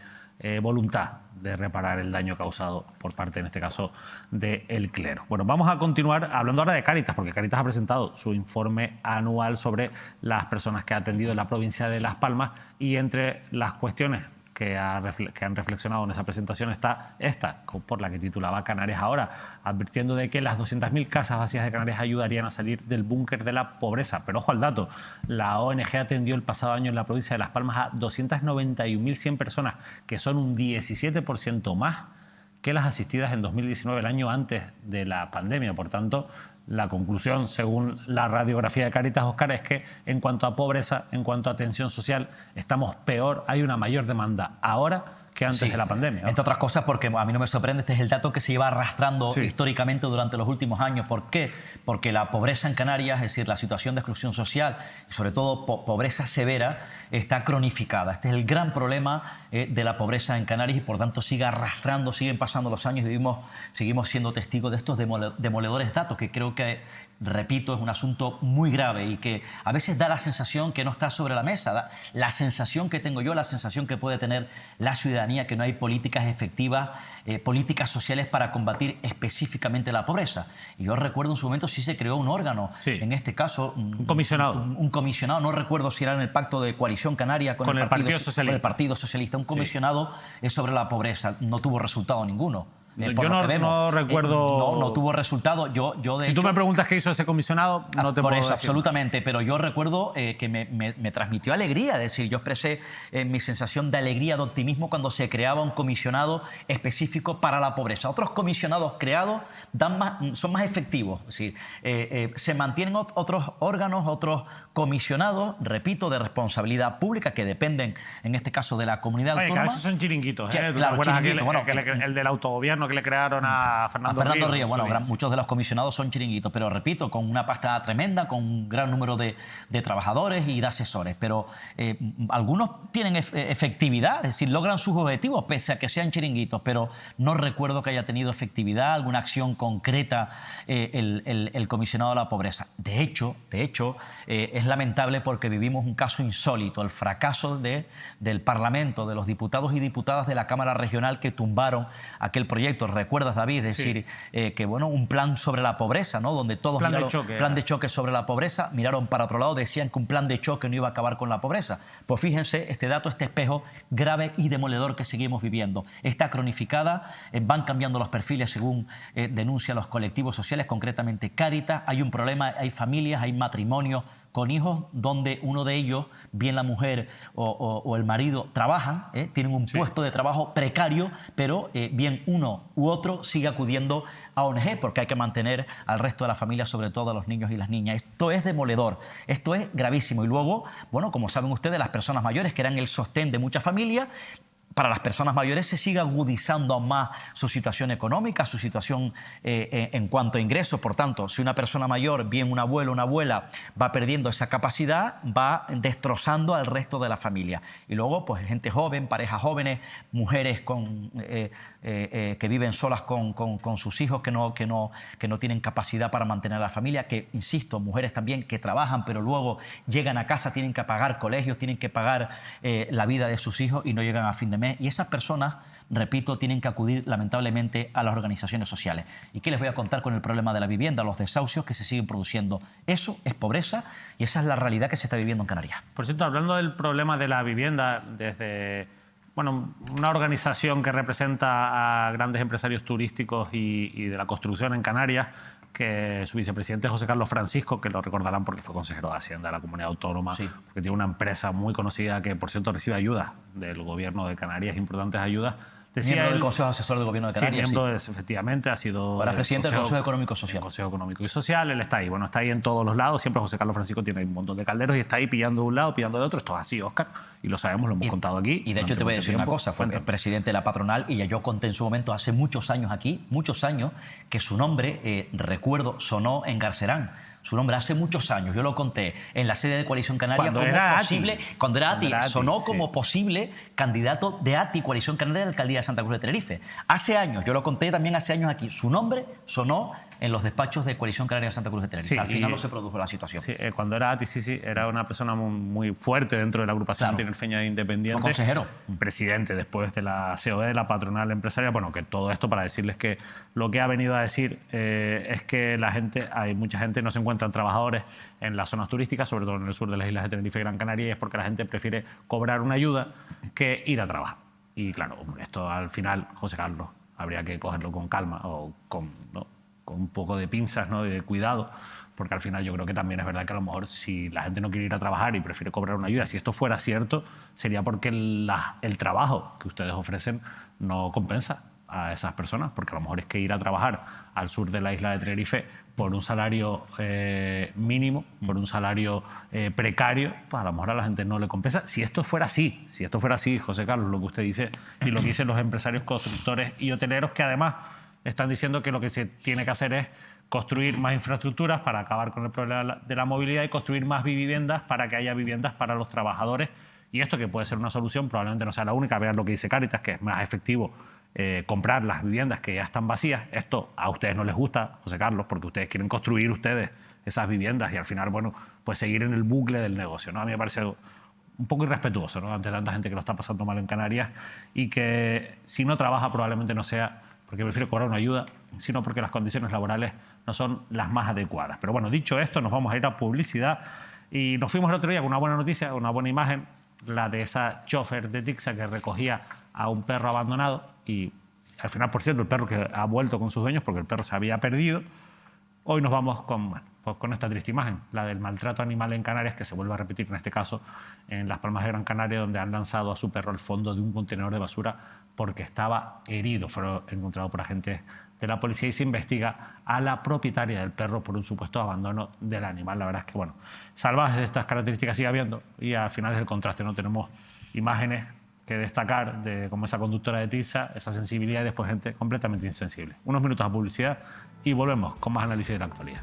voluntad de reparar el daño causado por parte, en este caso, del clero. Bueno, vamos a continuar hablando ahora de Cáritas, porque Cáritas ha presentado su informe anual sobre las personas que ha atendido en la provincia de Las Palmas, y entre las cuestiones que han reflexionado en esa presentación está esta, por la que titulaba Canarias Ahora, advirtiendo de que las 200.000 casas vacías de Canarias ayudarían a salir del búnker de la pobreza. Pero ojo al dato, la ONG atendió el pasado año en la provincia de Las Palmas a 291.100 personas, que son un 17% más que las asistidas en 2019, el año antes de la pandemia. Por tanto, la conclusión, según la radiografía de Cáritas, Óscar, es que en cuanto a pobreza, en cuanto a atención social, estamos peor, hay una mayor demanda ahora que antes de la pandemia, ¿no? Entre otras cosas, porque a mí no me sorprende, este es el dato que se lleva arrastrando históricamente durante los últimos años. ¿Por qué? Porque la pobreza en Canarias, es decir, la situación de exclusión social y sobre todo pobreza severa, está cronificada. Este es el gran problema de la pobreza en Canarias y por tanto sigue arrastrando, siguen pasando los años y seguimos siendo testigos de estos demoledores datos, que creo que, repito, es un asunto muy grave y que a veces da la sensación que no está sobre la mesa. Da la sensación que tengo yo, la sensación que puede tener la ciudadanía, que no hay políticas efectivas, políticas sociales para combatir específicamente la pobreza. Y yo recuerdo en su momento sí se creó un órgano, en este caso un comisionado. Un comisionado, no recuerdo si era en el pacto de coalición canaria con el Partido Socialista, un comisionado sobre la pobreza. No tuvo resultado ninguno. Yo no recuerdo... No tuvo resultado. Si tú me preguntas qué hizo ese comisionado, no te puedo decir. Absolutamente, pero yo recuerdo que me transmitió alegría. Es decir, yo expresé mi sensación de alegría, de optimismo cuando se creaba un comisionado específico para la pobreza. Otros comisionados creados son más efectivos. Es decir, se mantienen otros órganos, otros comisionados, repito, de responsabilidad pública que dependen, en este caso, de la comunidad autónoma. Que a veces son chiringuitos. Claro, chiringuitos. El del autogobierno que le crearon a Fernando Ríos. Bueno, muchos de los comisionados son chiringuitos, pero repito, con una pasta tremenda, con un gran número de trabajadores y de asesores. Pero algunos tienen efectividad, es decir, logran sus objetivos pese a que sean chiringuitos, pero no recuerdo que haya tenido efectividad, alguna acción concreta el comisionado de la pobreza. De hecho, es lamentable porque vivimos un caso insólito, el fracaso del Parlamento, de los diputados y diputadas de la Cámara Regional que tumbaron aquel proyecto. ¿Recuerdas, David? Es decir, que bueno, un plan sobre la pobreza, ¿no? Donde todos plan de choque sobre la pobreza, miraron para otro lado, decían que un plan de choque no iba a acabar con la pobreza. Pues fíjense, este dato, este espejo grave y demoledor que seguimos viviendo. Está cronificada, van cambiando los perfiles según denuncian los colectivos sociales, concretamente Cáritas. Hay un problema, hay familias, hay matrimonios con hijos donde uno de ellos, bien la mujer o el marido, trabajan, tienen un puesto de trabajo precario, pero bien uno u otro sigue acudiendo a ONG porque hay que mantener al resto de la familia, sobre todo a los niños y las niñas. Esto es demoledor, esto es gravísimo. Y luego, bueno, como saben ustedes, las personas mayores, que eran el sostén de muchas familias, para las personas mayores se sigue agudizando aún más su situación económica, su situación en cuanto a ingresos. Por tanto, si una persona mayor, bien un abuelo o una abuela, va perdiendo esa capacidad, va destrozando al resto de la familia. Y luego, pues gente joven, parejas jóvenes, mujeres que viven solas con sus hijos, que no tienen capacidad para mantener a la familia, que, insisto, mujeres también que trabajan, pero luego llegan a casa, tienen que pagar colegios, tienen que pagar la vida de sus hijos y no llegan a fin de mes. Y esas personas, repito, tienen que acudir lamentablemente a las organizaciones sociales. ¿Y qué les voy a contar con el problema de la vivienda, los desahucios que se siguen produciendo? Eso es pobreza y esa es la realidad que se está viviendo en Canarias. Por cierto, hablando del problema de la vivienda, desde una organización que representa a grandes empresarios turísticos y de la construcción en Canarias, que su vicepresidente José Carlos Francisco, que lo recordarán porque fue consejero de Hacienda de la Comunidad Autónoma, sí, porque tiene una empresa muy conocida que, por cierto, recibe ayudas del gobierno de Canarias, importantes ayudas. Miembro del Consejo Asesor del Gobierno de Canarias. Sí, miembro, efectivamente, ha sido... Ahora presidente del Consejo Económico y Social. Consejo Económico y Social, él está ahí. Bueno, está ahí en todos los lados. Siempre José Carlos Francisco tiene un montón de calderos y está ahí pillando de un lado, pillando de otro. Esto es así, Óscar, y lo sabemos, lo hemos contado aquí. Y de hecho te voy a decir una cosa, fue presidente de la patronal y ya yo conté en su momento, hace muchos años aquí, muchos años, que su nombre, recuerdo, sonó en Garcerán. Su nombre hace muchos años, yo lo conté en la sede de Coalición Canaria cuando era ATI, sonó como posible candidato de ATI, Coalición Canaria, a la alcaldía de Santa Cruz de Tenerife. Hace años, yo lo conté también hace años aquí, su nombre sonó en los despachos de Coalición Canaria de Santa Cruz de Tenerife. Sí, al final no se produjo la situación. Sí, cuando era ATI, era una persona muy fuerte dentro de la agrupación tinerfeña Independiente. Fue consejero. Presidente después de la COE, de la patronal empresaria. Bueno, que todo esto para decirles que lo que ha venido a decir es que hay mucha gente, no se encuentran trabajadores en las zonas turísticas, sobre todo en el sur de las islas de Tenerife y Gran Canaria, y es porque la gente prefiere cobrar una ayuda que ir a trabajar. Y claro, esto al final, José Carlos, habría que cogerlo con calma o con un poco de pinzas, ¿no? Y de cuidado, porque al final yo creo que también es verdad que a lo mejor si la gente no quiere ir a trabajar y prefiere cobrar una ayuda, si esto fuera cierto, sería porque el trabajo que ustedes ofrecen no compensa a esas personas, porque a lo mejor es que ir a trabajar al sur de la isla de Tenerife por un salario mínimo, por un salario precario, pues a lo mejor a la gente no le compensa. Si esto fuera así, José Carlos, lo que usted dice y lo que dicen los empresarios constructores y hoteleros, que además están diciendo que lo que se tiene que hacer es construir más infraestructuras para acabar con el problema de la movilidad y construir más viviendas para que haya viviendas para los trabajadores. Y esto, que puede ser una solución, probablemente no sea la única. Vean lo que dice Cáritas, que es más efectivo comprar las viviendas que ya están vacías. Esto a ustedes no les gusta, José Carlos, porque ustedes quieren construir esas viviendas y al final, bueno, pues seguir en el bucle del negocio, ¿no? A mí me parece un poco irrespetuoso, ¿no? Ante tanta gente que lo está pasando mal en Canarias y que si no trabaja probablemente no sea porque prefiere cobrar una ayuda, sino porque las condiciones laborales no son las más adecuadas. Pero bueno, dicho esto, nos vamos a ir a publicidad y nos fuimos el otro día con una buena noticia, una buena imagen, la de esa chofer de Tixa que recogía a un perro abandonado y al final, por cierto, el perro que ha vuelto con sus dueños porque el perro se había perdido. Hoy nos vamos con esta triste imagen, la del maltrato animal en Canarias, que se vuelve a repetir en este caso en Las Palmas de Gran Canaria, donde han lanzado a su perro al fondo de un contenedor de basura porque estaba herido. Fue encontrado por agentes de la policía y se investiga a la propietaria del perro por un supuesto abandono del animal. La verdad es que, bueno, salvajes de estas características sigue habiendo y al final es el contraste, no tenemos imágenes que destacar de como esa conductora de Tiza, esa sensibilidad y después gente completamente insensible. Unos minutos a publicidad y volvemos con más análisis de la actualidad.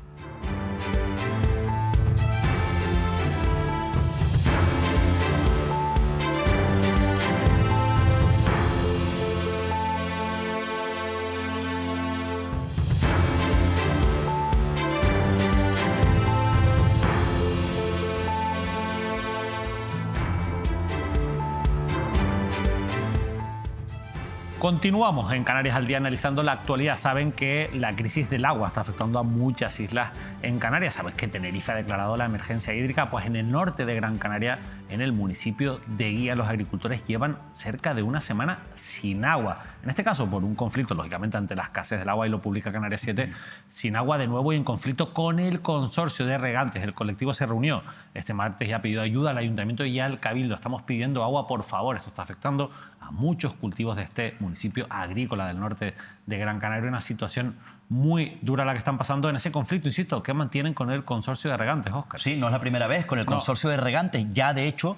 Continuamos en Canarias al Día analizando la actualidad. Saben que la crisis del agua está afectando a muchas islas en Canarias. Sabes que Tenerife ha declarado la emergencia hídrica. Pues en el norte de Gran Canaria, en el municipio de Guía, los agricultores llevan cerca de una semana sin agua. En este caso, por un conflicto, lógicamente, ante la escasez del agua, y lo publica Canarias 7, sin agua de nuevo y en conflicto con el consorcio de regantes. El colectivo se reunió este martes y ha pedido ayuda al ayuntamiento y al cabildo. Estamos pidiendo agua, por favor. Esto está afectando a muchos cultivos de este municipio agrícola del norte de Gran Canaria. Una situación muy dura la que están pasando en ese conflicto, insisto, que mantienen con el consorcio de regantes, Óscar. Sí, no es la primera vez con el consorcio de regantes. Ya, de hecho,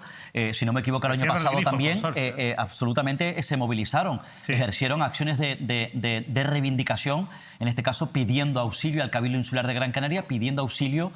si no me equivoco, el año pasado también absolutamente se movilizaron, ejercieron acciones de reivindicación, en este caso pidiendo auxilio al Cabildo Insular de Gran Canaria, pidiendo auxilio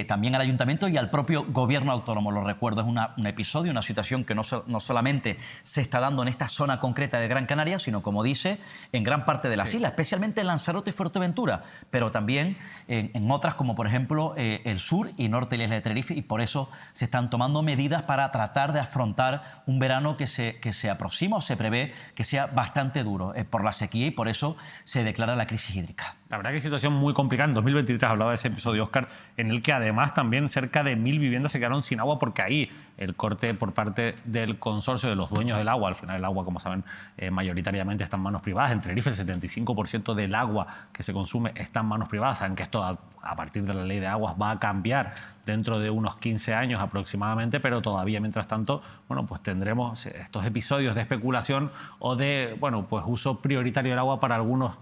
también al ayuntamiento y al propio gobierno autónomo. Lo recuerdo, es un episodio, una situación que no solamente se está dando en esta zona concreta de Gran Canaria, sino, como dice, en gran parte de las islas, especialmente en Lanzarote y Fuerteventura, pero también en otras, como por ejemplo el sur y norte de la isla de Tenerife, y por eso se están tomando medidas para tratar de afrontar un verano que se aproxima o se prevé que sea bastante duro por la sequía, y por eso se declara la crisis hídrica. La verdad que es situación muy complicada. En 2023 hablaba de ese episodio, Óscar, en el que además también cerca de 1000 viviendas se quedaron sin agua, porque ahí el corte por parte del consorcio de los dueños del agua, al final el agua, como saben, mayoritariamente está en manos privadas. En Tenerife el 75% del agua que se consume está en manos privadas. Saben que esto a partir de la ley de aguas va a cambiar dentro de unos 15 años aproximadamente, pero todavía mientras tanto, bueno, pues tendremos estos episodios de especulación o de, bueno, pues uso prioritario del agua para algunos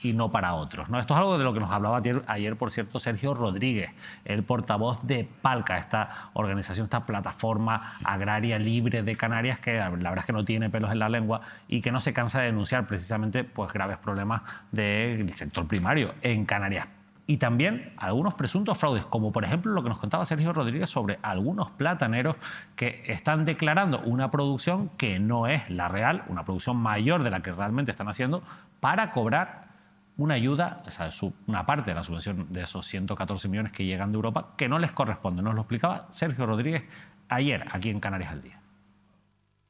y no para otros, ¿no? Esto es algo de lo que nos hablaba ayer, por cierto, Sergio Rodríguez, el portavoz de Palca, esta organización, esta plataforma agraria libre de Canarias, que la verdad es que no tiene pelos en la lengua y que no se cansa de denunciar precisamente pues graves problemas del sector primario en Canarias. Y también algunos presuntos fraudes, como por ejemplo lo que nos contaba Sergio Rodríguez sobre algunos plataneros que están declarando una producción que no es la real, una producción mayor de la que realmente están haciendo, para cobrar una ayuda, o sea, una parte de la subvención de esos 114 millones que llegan de Europa, que no les corresponde. Nos lo explicaba Sergio Rodríguez ayer aquí en Canarias al Día.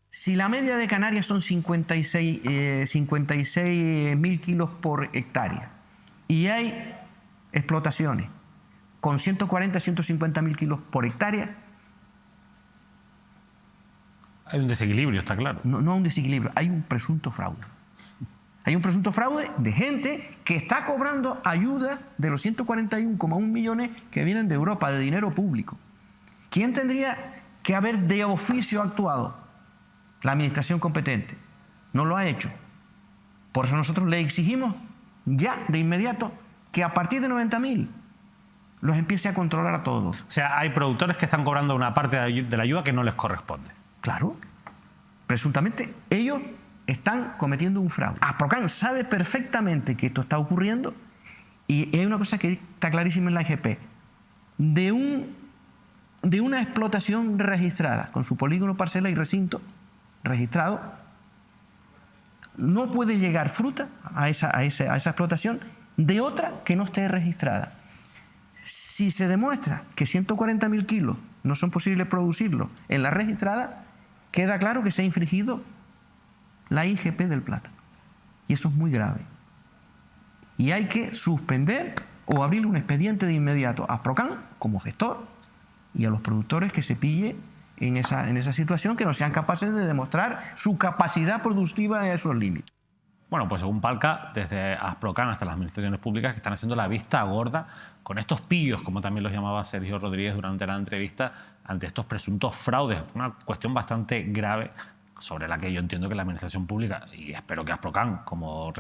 Si la media de Canarias son 56.000 kilos por hectárea y hay explotaciones con 140, 150.000 kilos por hectárea, hay un desequilibrio, está claro. No hay un desequilibrio, hay un presunto fraude. Hay un presunto fraude de gente que está cobrando ayuda de los 141,1 millones que vienen de Europa, de dinero público. ¿Quién tendría que haber de oficio actuado? La administración competente. No lo ha hecho. Por eso nosotros le exigimos ya, de inmediato, que a partir de 90.000 los empiece a controlar a todos. O sea, hay productores que están cobrando una parte de la ayuda que no les corresponde. Claro. Presuntamente ellos están cometiendo un fraude. Asprocan sabe perfectamente que esto está ocurriendo, y hay una cosa que está clarísima en la IGP. De una explotación registrada, con su polígono, parcela y recinto registrado, no puede llegar fruta a esa explotación de otra que no esté registrada. Si se demuestra que 140.000 kilos no son posibles producirlos en la registrada, queda claro que se ha infringido la IGP del plátano. Y eso es muy grave. Y hay que suspender o abrir un expediente de inmediato a Asprocan como gestor y a los productores que se pille en esa situación, que no sean capaces de demostrar su capacidad productiva en esos límites. Bueno, pues según Palca, desde Asprocan hasta las administraciones públicas, que están haciendo la vista gorda con estos pillos, como también los llamaba Sergio Rodríguez durante la entrevista, ante estos presuntos fraudes. Una cuestión bastante grave sobre la que yo entiendo que la administración pública, y espero que Asprocan, como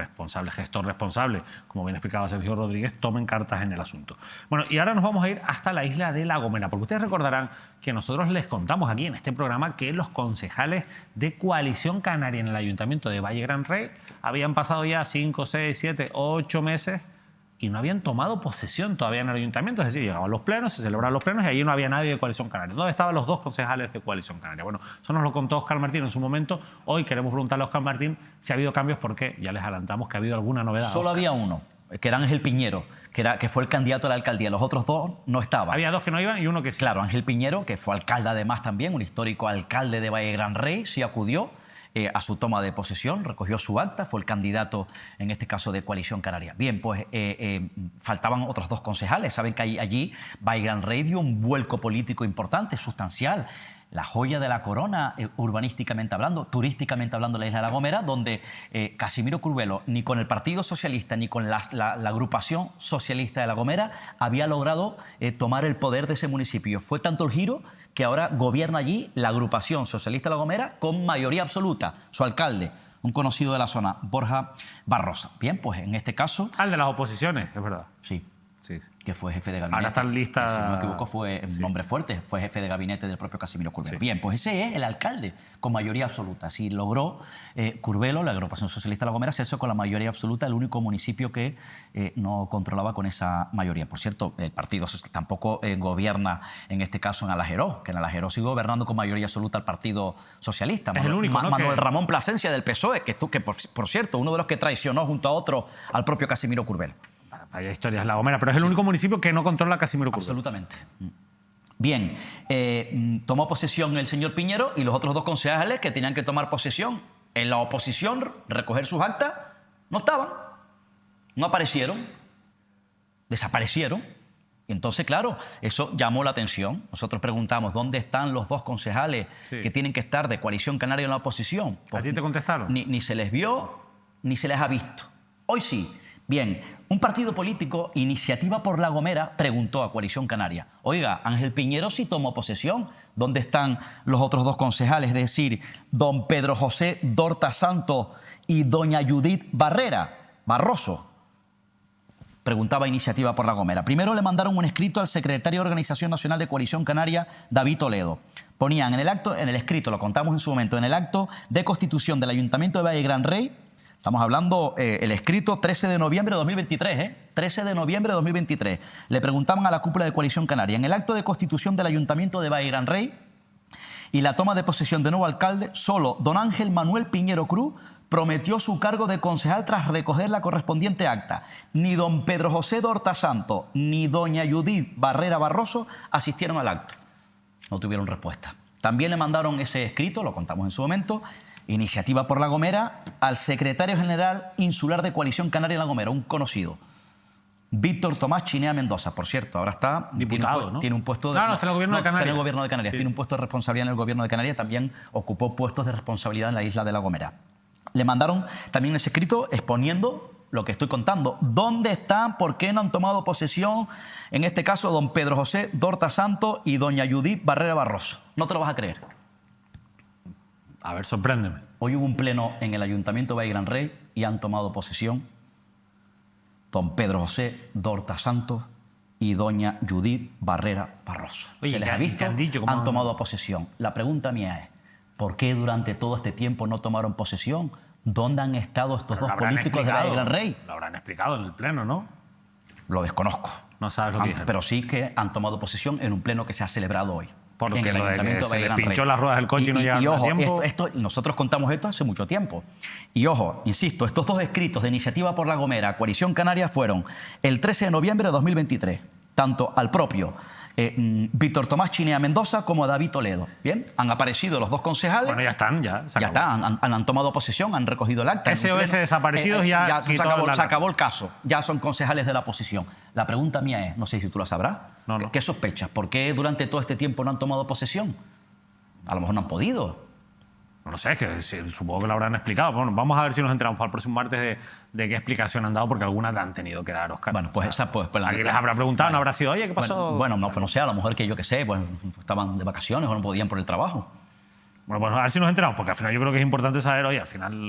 gestor responsable, como bien explicaba Sergio Rodríguez, tomen cartas en el asunto. Bueno, y ahora nos vamos a ir hasta la isla de La Gomera, porque ustedes recordarán que nosotros les contamos aquí en este programa que los concejales de Coalición Canaria en el Ayuntamiento de Valle Gran Rey habían pasado ya 5, 6, 7, 8 meses y no habían tomado posesión todavía en el ayuntamiento. Es decir, llegaban los plenos, se celebraban los plenos y allí no había nadie de Coalición Canaria. ¿Dónde estaban los dos concejales de Coalición Canaria? Bueno, eso nos lo contó Óscar Martín en su momento. Hoy queremos preguntarle a Óscar Martín si ha habido cambios, porque ya les adelantamos que ha habido alguna novedad. Solo había uno, que era Ángel Piñero, que fue el candidato a la alcaldía. Los otros dos no estaban. Había dos que no iban y uno que sí. Claro, Ángel Piñero, que fue alcalde además también, un histórico alcalde de Valle Gran Rey, sí acudió a su toma de posesión, recogió su acta, fue el candidato, en este caso, de Coalición Canaria. Bien, pues faltaban otros dos concejales. Saben que allí Valle Gran Rey dio un vuelco político importante, sustancial. la joya de la corona, urbanísticamente hablando, turísticamente hablando, la isla de La Gomera, donde Casimiro Curvelo, ni con el Partido Socialista, ni con la agrupación socialista de La Gomera, había logrado tomar el poder de ese municipio. Fue tanto el giro que ahora gobierna allí la agrupación socialista de La Gomera con mayoría absoluta. Su alcalde, un conocido de la zona, Borja Barrosa. Bien, pues en este caso... Al de las oposiciones, es verdad. Sí. Sí. Que fue jefe de gabinete. Ahora está en lista... Si no me equivoco, fue un nombre fuerte, fue jefe de gabinete del propio Casimiro Curvelo. Sí. Bien, pues ese es el alcalde con mayoría absoluta. Si logró Curvelo, la agrupación socialista de La Gomera, hacerse con la mayoría absoluta, el único municipio que no controlaba con esa mayoría. Por cierto, el partido tampoco gobierna, en este caso, en Alajeró, que en Alajeró sigue gobernando con mayoría absoluta el Partido Socialista. Es el único, ¿no? Manuel Ramón Plasencia del PSOE, que por cierto, uno de los que traicionó junto a otro al propio Casimiro Curvelo. Hay historias La Gomera, pero es el único municipio que no controla Casimiro Curvelo. Absolutamente. Bien, tomó posesión el señor Piñero y los otros dos concejales que tenían que tomar posesión en la oposición, recoger sus actas, no estaban, no aparecieron, desaparecieron. Y entonces, claro, eso llamó la atención. Nosotros preguntamos, ¿dónde están los dos concejales que tienen que estar de Coalición Canaria en la oposición? Pues, ¿a ti te contestaron? Ni se les vio, ni se les ha visto. Hoy sí. Bien, un partido político, Iniciativa por La Gomera, preguntó a Coalición Canaria, oiga, Ángel Piñero sí tomó posesión, ¿dónde están los otros dos concejales? Es decir, don Pedro José Dorta Santos y doña Judith Barroso. Preguntaba Iniciativa por La Gomera. Primero le mandaron un escrito al secretario de Organización Nacional de Coalición Canaria, David Toledo. Ponían en el escrito, lo contamos en su momento, en el acto de constitución del Ayuntamiento de Valle Gran Rey. Estamos hablando, el escrito 13 de noviembre de 2023, 13 de noviembre de 2023. Le preguntaban a la cúpula de Coalición Canaria, en el acto de constitución del Ayuntamiento de Valle Gran Rey y la toma de posesión de nuevo alcalde, solo don Ángel Manuel Piñero Cruz prometió su cargo de concejal tras recoger la correspondiente acta. Ni don Pedro José Dorta Santos ni doña Judith Barroso asistieron al acto. No tuvieron respuesta. También le mandaron ese escrito, lo contamos en su momento, Iniciativa por La Gomera, al secretario general insular de Coalición Canaria en La Gomera, un conocido, Víctor Tomás Chinea Mendoza. Por cierto, ahora está diputado, ¿no? Tiene un puesto de... Claro, está en el gobierno de Canarias. Está en el gobierno de Canarias, tiene un puesto de responsabilidad en el gobierno de Canarias, también ocupó puestos de responsabilidad en la isla de La Gomera. Le mandaron también ese escrito exponiendo lo que estoy contando. ¿Dónde están? ¿Por qué no han tomado posesión? En este caso, don Pedro José Dorta Santos y doña Judith Barroso. No te lo vas a creer. A ver, sorpréndeme. Hoy hubo un pleno en el Ayuntamiento de Valle Gran Rey y han tomado posesión don Pedro José Dorta Santos y doña Judith Barroso. Oye, se les ha visto, han tomado posesión. La pregunta mía es, ¿por qué durante todo este tiempo no tomaron posesión? ¿Dónde han estado estos dos políticos de Valle Gran Rey? Lo habrán explicado en el pleno, ¿no? Lo desconozco. No sabes lo que es. Pero sí que han tomado posesión en un pleno que se ha celebrado hoy. Porque lo de que se le pinchó las ruedas del coche y no llegaron a tiempo. Nosotros contamos esto hace mucho tiempo. Y ojo, insisto, estos dos escritos de Iniciativa por La Gomera, Coalición Canaria, fueron el 13 de noviembre de 2023, tanto al propio Víctor Tomás Chinea Mendoza como a David Toledo. Bien, han aparecido los dos concejales. Bueno, ya están, ya están, han tomado posesión, han recogido el acta. SOS desaparecidos ya se acabó el caso, ya son concejales de la oposición. La pregunta mía es, no sé si tú la sabrás, ¿qué sospechas? ¿Por qué durante todo este tiempo no han tomado posesión? A lo mejor no han podido. No lo sé, es que supongo que lo habrán explicado. Bueno, vamos a ver si nos enteramos para el próximo martes de qué explicación han dado, porque algunas la han tenido que dar, Óscar. Bueno, pues alguien les habrá preguntado, no habrá sido, oye, ¿qué pasó? Bueno, no sé, a lo mejor que yo qué sé, pues estaban de vacaciones o no podían por el trabajo. Bueno, pues a ver si nos enteramos, porque al final yo creo que es importante saber, oye, al final,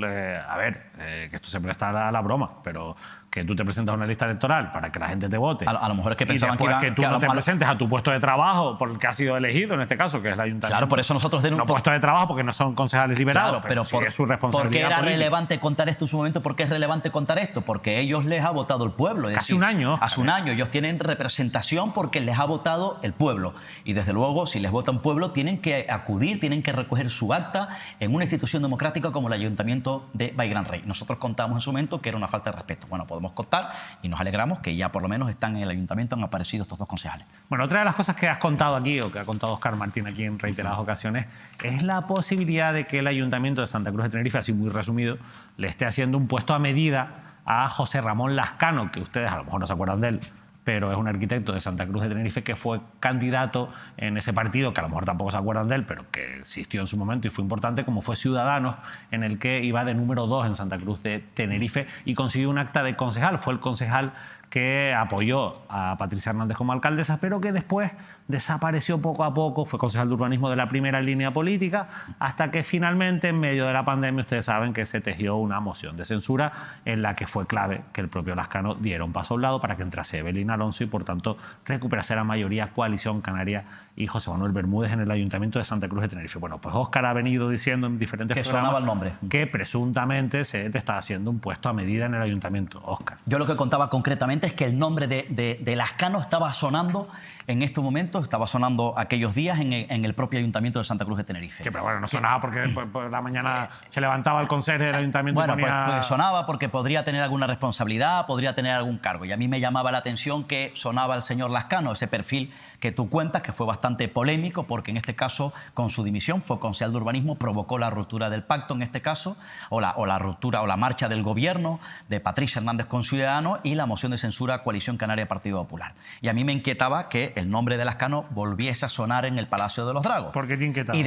que esto se presta a la broma, pero que tú te presentas a una lista electoral para que la gente te vote. A lo mejor es que pensaban que tú no te presentes a tu puesto de trabajo por el que has sido elegido, en este caso, que es el ayuntamiento. Claro, por eso nosotros no puesto de trabajo porque no son concejales liberados, claro, pero sí es su responsabilidad. ¿Por qué era política. relevante contar esto en su momento? ¿Por qué es relevante contar esto? Porque ellos les ha votado el pueblo. Hace un año. Hace un año. Ellos tienen representación porque les ha votado el pueblo. Y desde luego, si les vota un pueblo, tienen que acudir, tienen que recoger su acta en una institución democrática como el Ayuntamiento de Valle Gran Rey. Nosotros contamos en su momento que era una falta de respeto. Bueno, podemos contar y nos alegramos que ya por lo menos están en el ayuntamiento, han aparecido estos dos concejales. Bueno, otra de las cosas que has contado aquí, o que ha contado Óscar Martín aquí en reiteradas ocasiones, es la posibilidad de que el Ayuntamiento de Santa Cruz de Tenerife, así muy resumido, le esté haciendo un puesto a medida a José Ramón Lascano, que ustedes a lo mejor no se acuerdan de él, pero es un arquitecto de Santa Cruz de Tenerife que fue candidato en ese partido, que a lo mejor tampoco se acuerdan de él, pero que existió en su momento y fue importante, como fue Ciudadanos, en el que iba de número 2 en Santa Cruz de Tenerife y consiguió un acta de concejal. Fue el concejal que apoyó a Patricia Hernández como alcaldesa, pero que después desapareció poco a poco, fue concejal de urbanismo de la primera línea política, hasta que finalmente, en medio de la pandemia, ustedes saben que se tejió una moción de censura en la que fue clave que el propio Lascano diera un paso a un lado para que entrase Evelyn Alonso y, por tanto, recuperase la mayoría Coalición Canaria y José Manuel Bermúdez en el Ayuntamiento de Santa Cruz de Tenerife. Bueno, pues Óscar ha venido diciendo en diferentes que programas sonaba el nombre, que presuntamente se te está haciendo un puesto a medida en el Ayuntamiento. Óscar. Yo lo que contaba concretamente es que el nombre de Lascano estaba sonando en estos momentos, estaba sonando aquellos días en el propio Ayuntamiento de Santa Cruz de Tenerife. Sí, pero bueno, no sonaba porque por la mañana se levantaba el conserje del Ayuntamiento bueno, y ponía... pues sonaba porque podría tener alguna responsabilidad, podría tener algún cargo. Y a mí me llamaba la atención que sonaba el señor Lascano, ese perfil que tú cuentas, que fue bastante polémico, porque en este caso, con su dimisión, fue concejal de urbanismo, provocó la ruptura del pacto, en este caso, o la ruptura o la marcha del gobierno de Patricia Hernández con Ciudadanos y la moción de censura a Coalición Canaria Partido Popular. Y a mí me inquietaba que el nombre de Lascano volviese a sonar en el Palacio de los Dragos. ¿Por qué te inquietaba?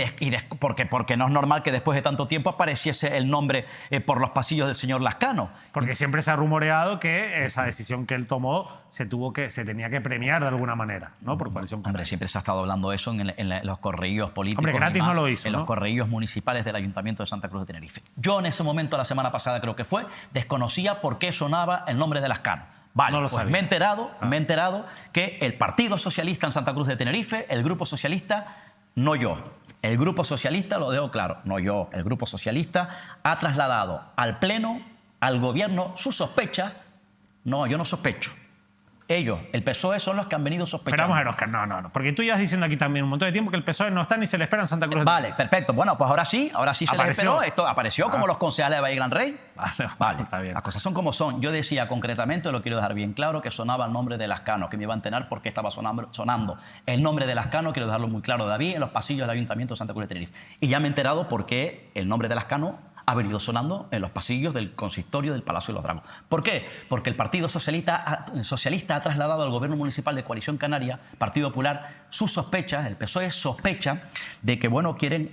Porque no es normal que después de tanto tiempo apareciese el nombre por los pasillos del señor Lascano. Porque siempre se ha rumoreado que esa decisión que él tomó se tenía que premiar de alguna manera, ¿no? Por Coalición Canaria. Hombre, siempre se ha estado hablando de eso en los correíos políticos. Hombre, gratis no lo hizo, en ¿no? los correíos municipales del Ayuntamiento de Santa Cruz de Tenerife. Yo en ese momento, la semana pasada creo que fue, desconocía por qué sonaba el nombre de Lascano. Vale, no lo pues sabía. me he enterado que el Partido Socialista en Santa Cruz de Tenerife, el Grupo Socialista, no yo. El Grupo Socialista, lo dejo claro, no yo. El Grupo Socialista ha trasladado al Pleno, al Gobierno, sus sospechas. No, yo no sospecho. Ellos, el PSOE, son los que han venido sospechando. Pero vamos a ver, Óscar, no. Porque tú llevas diciendo aquí también un montón de tiempo que el PSOE no está ni se le espera en Santa Cruz. Vale, perfecto. Bueno, pues ahora sí se les esperó. Esto apareció como los concejales de Valle Gran Rey. Vale, está bien. Las cosas son como son. Yo decía concretamente, lo quiero dejar bien claro, que sonaba el nombre de Lascano, que me iba a enterar por qué estaba sonando el nombre de Lascano, quiero dejarlo muy claro, David, en los pasillos del Ayuntamiento de Santa Cruz de Tenerife. Y ya me he enterado por qué el nombre de Lascano ha venido sonando en los pasillos del consistorio del Palacio de los Dragos. ¿Por qué? Porque el Partido Socialista ha trasladado al Gobierno Municipal de Coalición Canaria, Partido Popular, sus sospechas, el PSOE sospecha de que, bueno, quieren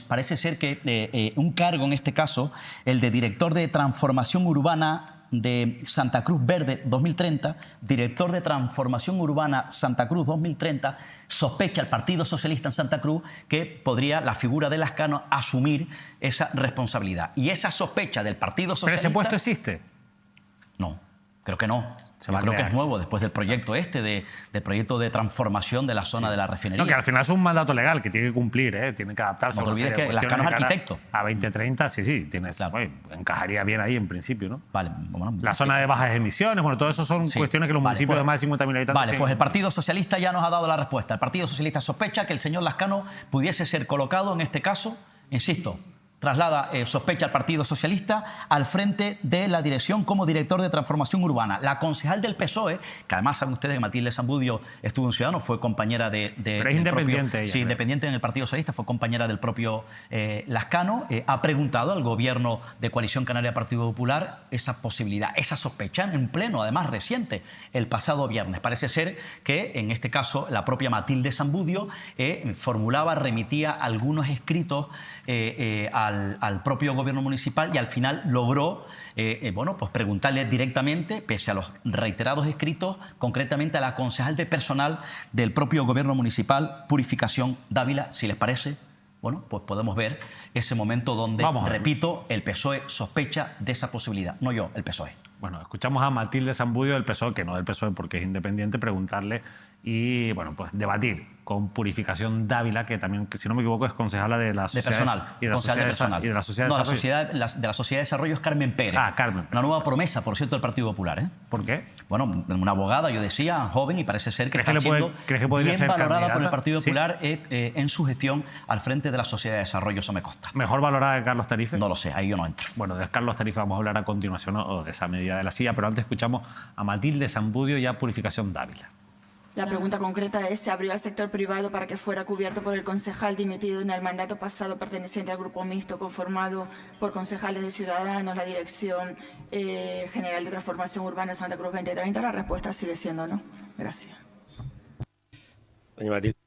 parece ser que un cargo, en este caso, el de director de transformación urbana de Santa Cruz Verde 2030, director de transformación urbana Santa Cruz 2030, sospecha el Partido Socialista en Santa Cruz que podría la figura de Lascano asumir esa responsabilidad. Y esa sospecha del Partido Socialista... ¿Pero ese puesto existe? No, creo que no. Yo creo que es nuevo después del proyecto del proyecto de transformación de la zona de la refinería. No, que al final es un mandato legal que tiene que cumplir, tiene que adaptarse. No te olvides que Lascano es arquitecto. A 2030, sí, claro. Encajaría bien ahí en principio, ¿no? Vale. Bueno, la zona de bajas emisiones, bueno, todo eso son cuestiones que los municipios de más de 50.000 habitantes... Vale, pues el Partido Socialista ya nos ha dado la respuesta. El Partido Socialista sospecha que el señor Lascano pudiese ser colocado, en este caso, insisto, traslada sospecha al Partido Socialista al frente de la dirección como director de transformación urbana. La concejal del PSOE, que además saben ustedes que Matilde Zambudio estuvo en Ciudadanos, fue compañera Pero es independiente ella. Sí, independiente en el Partido Socialista, fue compañera del propio Lascano. Ha preguntado al gobierno de Coalición Canaria Partido Popular esa posibilidad, esa sospecha en pleno, además reciente, el pasado viernes. Parece ser que, en este caso, la propia Matilde Zambudio remitía algunos escritos al propio gobierno municipal y al final logró pues preguntarle directamente, pese a los reiterados escritos, concretamente a la concejal de personal del propio gobierno municipal, Purificación Dávila, si les parece. Bueno, pues podemos ver ese momento donde, repito, el PSOE sospecha de esa posibilidad. No yo, el PSOE. Bueno, escuchamos a Matilde Zambudio del PSOE, que no del PSOE porque es independiente, preguntarle y, bueno, pues debatir con Purificación Dávila, que también, si no me equivoco, es concejala de la Sociedad de Personal. Y de la Sociedad de la Sociedad de Desarrollo es Carmen Pérez. Carmen. Una nueva promesa, por cierto, del Partido Popular. ¿Por qué? Bueno, una abogada, yo decía, joven, y parece ser que está siendo bien valorada por el Partido Popular en su gestión al frente de la Sociedad de Desarrollo Somecosta. ¿Mejor valorada que Carlos Tarife? No lo sé, ahí yo no entro. Bueno, de Carlos Tarife vamos a hablar a continuación, o de esa medida de la silla, pero antes escuchamos a Matilde Zambudio y a Purificación Dávila. La pregunta concreta es: ¿se abrió al sector privado para que fuera cubierto por el concejal dimitido en el mandato pasado perteneciente al grupo mixto conformado por concejales de Ciudadanos, la Dirección General de Transformación Urbana Santa Cruz 2030? La respuesta sigue siendo no. Gracias. Doña Matilde.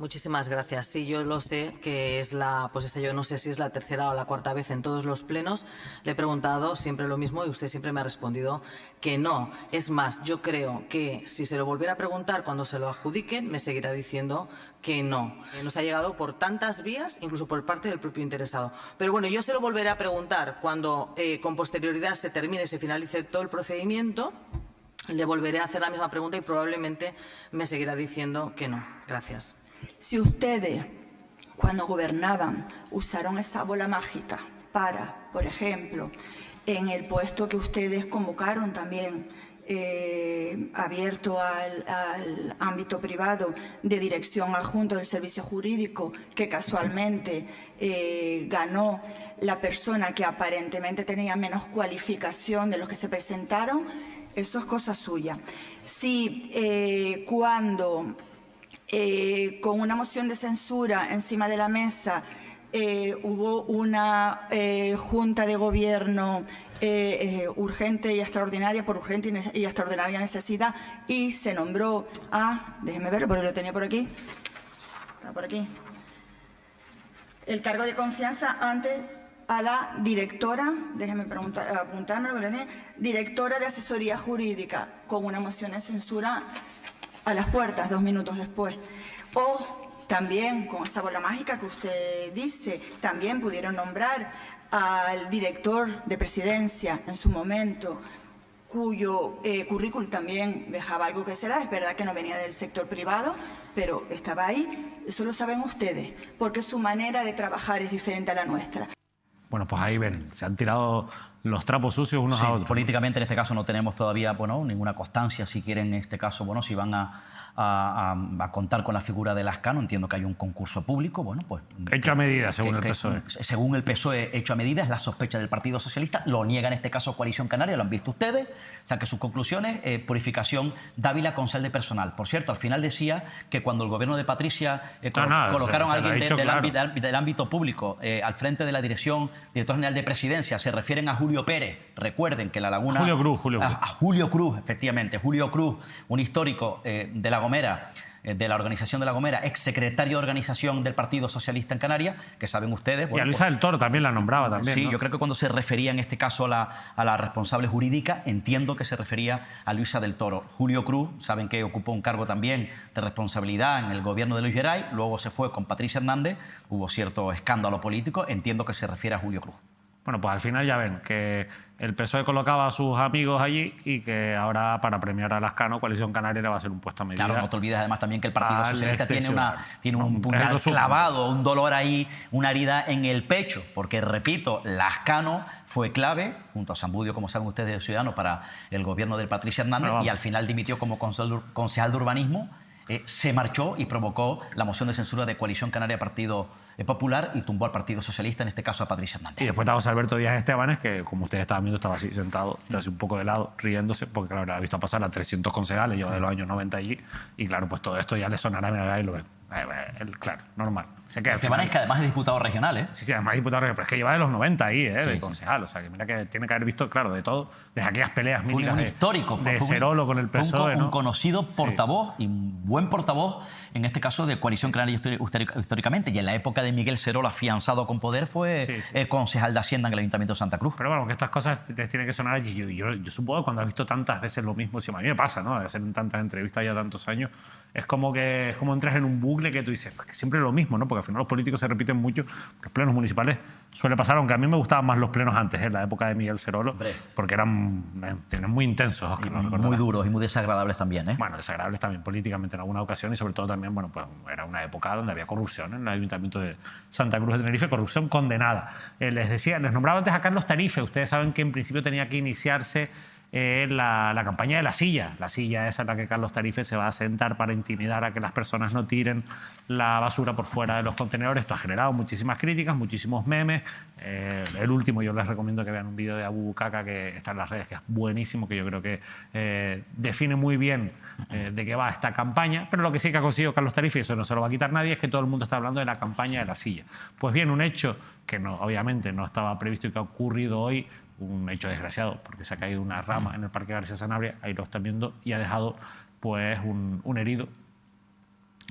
Muchísimas gracias. Sí, yo lo sé que es yo no sé si es la tercera o la cuarta vez en todos los plenos. Le he preguntado siempre lo mismo y usted siempre me ha respondido que no. Es más, yo creo que si se lo volviera a preguntar cuando se lo adjudiquen, me seguirá diciendo que no. Nos ha llegado por tantas vías, incluso por parte del propio interesado. Pero bueno, yo se lo volveré a preguntar cuando con posterioridad se termine, se finalice todo el procedimiento. Le volveré a hacer la misma pregunta y probablemente me seguirá diciendo que no. Gracias. Si ustedes, cuando gobernaban, usaron esa bola mágica para, por ejemplo, en el puesto que ustedes convocaron también, abierto al ámbito privado, de dirección adjunto del servicio jurídico, que casualmente ganó la persona que aparentemente tenía menos cualificación de los que se presentaron, eso es cosa suya. Si cuando con una moción de censura encima de la mesa hubo una junta de gobierno urgente y extraordinaria, por urgente y extraordinaria necesidad, y se nombró a, déjeme verlo porque lo tenía por aquí, está por aquí, el cargo de confianza antes a la directora, déjeme apuntármelo, que lo tenía, directora de asesoría jurídica, con una moción de censura a las puertas 2 minutos después. O también, con esta bola mágica que usted dice, también pudieron nombrar al director de presidencia en su momento, cuyo currículum también dejaba algo que será. Es verdad que no venía del sector privado, pero estaba ahí. Eso lo saben ustedes, porque su manera de trabajar es diferente a la nuestra. Bueno, pues ahí ven, se han tirado los trapos sucios unos a otros. Políticamente en este caso no tenemos todavía ninguna constancia, si quieren, en este caso, si van a contar con la figura de Lascano. Entiendo que hay un concurso público, pues... Hecho a medida, según el PSOE. Según el PSOE, hecho a medida, es la sospecha del Partido Socialista. Lo niega en este caso Coalición Canaria, lo han visto ustedes. Saque sus conclusiones. Purificación Dávila con sal de personal. Por cierto, al final decía que cuando el gobierno de Patricia colocaron a alguien del ámbito público al frente de la director general de presidencia, se refieren a Julio Pérez. Recuerden que La Laguna... Julio Cruz. A Julio Cruz, efectivamente. Julio Cruz, un histórico de La Gomera, de la organización de La Gomera, exsecretario de organización del Partido Socialista en Canarias, que saben ustedes... y a Luisa del Toro también la nombraba también. Sí, ¿no? Yo creo que cuando se refería en este caso a la responsable jurídica, entiendo que se refería a Luisa del Toro. Julio Cruz, saben que ocupó un cargo también de responsabilidad en el gobierno de Luis Geray, luego se fue con Patricia Hernández, hubo cierto escándalo político, entiendo que se refiere a Julio Cruz. Bueno, pues al final ya ven que el PSOE colocaba a sus amigos allí y que ahora, para premiar a Lascano, Coalición Canaria le va a ser un puesto a medida. Claro, no te olvides además también que el Partido Socialista tiene un puñal clavado, un dolor ahí, una herida en el pecho, porque, repito, Lascano fue clave, junto a Zambudio, como saben ustedes, de Ciudadanos, para el gobierno del Patricia Hernández, y al final dimitió como concejal de urbanismo, se marchó y provocó la moción de censura de Coalición Canaria Partido Popular y tumbó al Partido Socialista, en este caso a Patricia Hernández. Y después estaba José Alberto Díaz Estebanes, que como ustedes estaban viendo estaba así sentado, así un poco de lado, riéndose, porque claro, ha visto pasar a 300 concejales, lleva de los años 90 allí, y claro, pues todo esto ya le sonará, mira, y lo ven. Claro, normal. Estebanes, que además es diputado regional, ¿eh? Sí, además es diputado regional, pero es que lleva de los 90 ahí, de concejal. Sí. O sea, que mira que tiene que haber visto, claro, de todo, desde aquellas peleas míticas un histórico, de Serolo con el PSOE, un conocido portavoz y un buen portavoz, en este caso de Coalición Canaria históricamente, y en la época de Miguel Serolo, afianzado con poder, fue concejal de Hacienda en el Ayuntamiento de Santa Cruz. Pero bueno, que estas cosas les tienen que sonar allí. Yo supongo que cuando has visto tantas veces lo mismo, si a mí me pasa, ¿no? De hacer tantas entrevistas ya tantos años, es como entras en un bucle que tú dices, pues que siempre es lo mismo, ¿no? Porque al final los políticos se repiten mucho. Los plenos municipales suele pasar, aunque a mí me gustaban más los plenos antes, en la época de Miguel Serolo, porque eran muy intensos, Oscar, muy duros y muy desagradables también, ¿eh? Bueno, desagradables también políticamente en alguna ocasión, y sobre todo también, bueno, pues era una época donde había corrupción en el Ayuntamiento de Santa Cruz de Tenerife, corrupción condenada. Les nombraba antes a Carlos Tarife. Ustedes saben que en principio tenía que iniciarse la campaña de la silla. La silla esa en la que Carlos Tarife se va a sentar para intimidar a que las personas no tiren la basura por fuera de los contenedores. Esto ha generado muchísimas críticas, muchísimos memes. El último, yo les recomiendo que vean un vídeo de Abu Bukaka que está en las redes, que es buenísimo, que yo creo que define muy bien de qué va esta campaña. Pero lo que sí que ha conseguido Carlos Tarife, y eso no se lo va a quitar nadie, es que todo el mundo está hablando de la campaña de la silla. Pues bien, un hecho que no, obviamente no estaba previsto y que ha ocurrido hoy, un hecho desgraciado, porque se ha caído una rama en el Parque García Sanabria, ahí lo están viendo, y ha dejado pues un herido,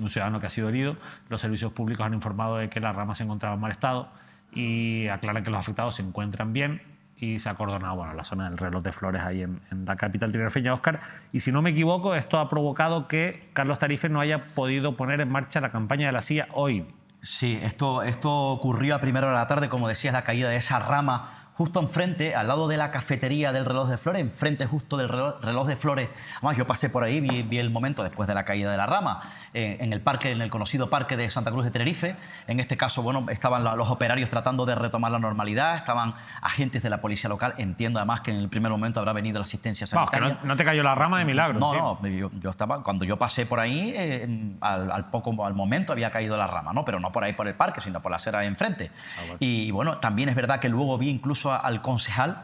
un ciudadano que ha sido herido. Los servicios públicos han informado de que la rama se encontraba en mal estado y aclaran que los afectados se encuentran bien, y se ha acordonado, bueno, la zona del reloj de flores ahí en la capital tinerfeña, Óscar. Y si no me equivoco, esto ha provocado que Carlos Tarife no haya podido poner en marcha la campaña de la silla hoy. Sí, esto ocurrió a primera hora de la tarde, como decías, la caída de esa rama justo enfrente, al lado de la cafetería del reloj de flores, enfrente justo del reloj de flores. Además, yo pasé por ahí, vi el momento después de la caída de la rama, en el parque, en el conocido parque de Santa Cruz de Tenerife. En este caso, bueno, estaban los operarios tratando de retomar la normalidad, estaban agentes de la policía local. Entiendo además que en el primer momento habrá venido la asistencia sanitaria. Vamos, que no te cayó la rama de milagro. No, yo estaba, cuando yo pasé por ahí, al momento había caído la rama, ¿no? Pero no por ahí por el parque, sino por la acera de enfrente. Bueno. Y bueno, también es verdad que luego vi incluso al concejal,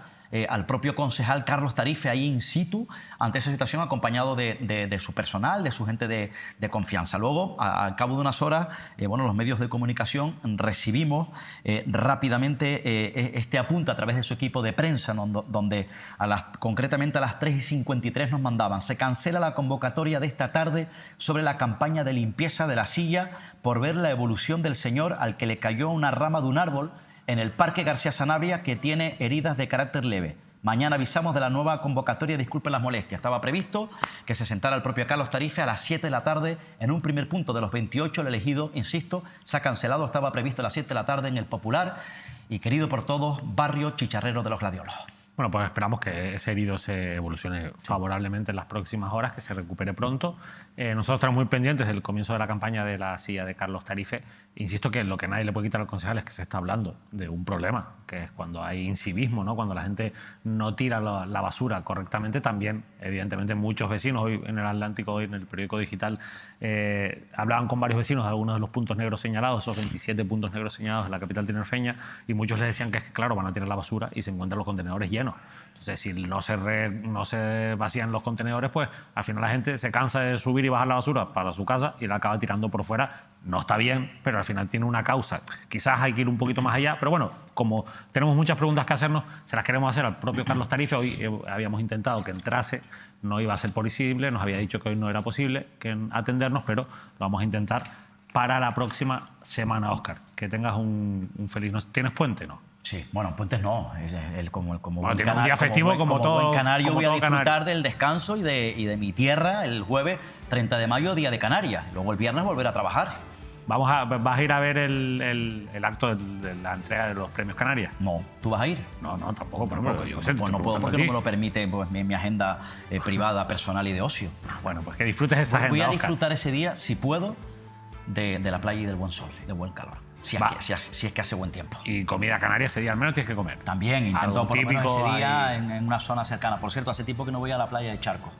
al propio concejal Carlos Tarife ahí in situ ante esa situación, acompañado de su personal, de su gente de confianza. Luego, al cabo de unas horas, bueno, los medios de comunicación recibimos rápidamente este apunte a través de su equipo de prensa, donde concretamente a las 3:53 nos mandaban: se cancela la convocatoria de esta tarde sobre la campaña de limpieza de la silla por ver la evolución del señor al que le cayó una rama de un árbol en el Parque García Sanabria, que tiene heridas de carácter leve. Mañana avisamos de la nueva convocatoria, disculpen las molestias. Estaba previsto que se sentara el propio Carlos Tarife a las 7 de la tarde en un primer punto de los 28. El elegido, insisto, se ha cancelado. Estaba previsto a las 7 de la tarde en el popular y querido por todos barrio Chicharrero de los Gladiolos. Bueno, pues esperamos que ese herido se evolucione favorablemente en las próximas horas, que se recupere pronto. Nosotros estamos muy pendientes del comienzo de la campaña de la silla de Carlos Tarife. Insisto que lo que nadie le puede quitar al concejal es que se está hablando de un problema, que es cuando hay incivismo, ¿no? Cuando la gente no tira la basura correctamente. También, evidentemente, muchos vecinos, hoy en el Atlántico, hoy en el periódico digital, hablaban con varios vecinos de algunos de los puntos negros señalados, esos 27 puntos negros señalados en la capital tinerfeña, y muchos les decían que es que, claro, van a tirar la basura y se encuentran los contenedores llenos. Entonces, si no se vacían los contenedores, pues al final la gente se cansa de subir y bajar la basura para su casa y la acaba tirando por fuera. No está bien, pero al final tiene una causa. Quizás hay que ir un poquito más allá, pero bueno, como tenemos muchas preguntas que hacernos, se las queremos hacer al propio Carlos Tarife. Hoy habíamos intentado que entrase, no iba a ser posible, nos había dicho que hoy no era posible atendernos, pero lo vamos a intentar para la próxima semana, Óscar. Que tengas un feliz... ¿Tienes puente, no? Sí, bueno, puentes no. Como bueno, tiene un día festivo como todo buen canario, como voy a disfrutar canario del descanso y de mi tierra el jueves 30 de mayo, Día de Canarias. Luego el viernes volver a trabajar. ¿Vas a ir a ver el acto de la entrega de los premios Canarias? No. ¿Tú vas a ir? No, tampoco. Pero yo pues no puedo porque no me lo permite pues, mi agenda privada, personal y de ocio. Bueno, pues que disfrutes esa agenda, voy a Óscar. disfrutar ese día, si puedo, de la playa y del buen sol, de buen calor. Si es que hace buen tiempo. Y comida canaria ese día al menos tienes que comer. También, intento por lo menos ese día en una zona cercana. Por cierto, hace tiempo que no voy a la playa de Charco.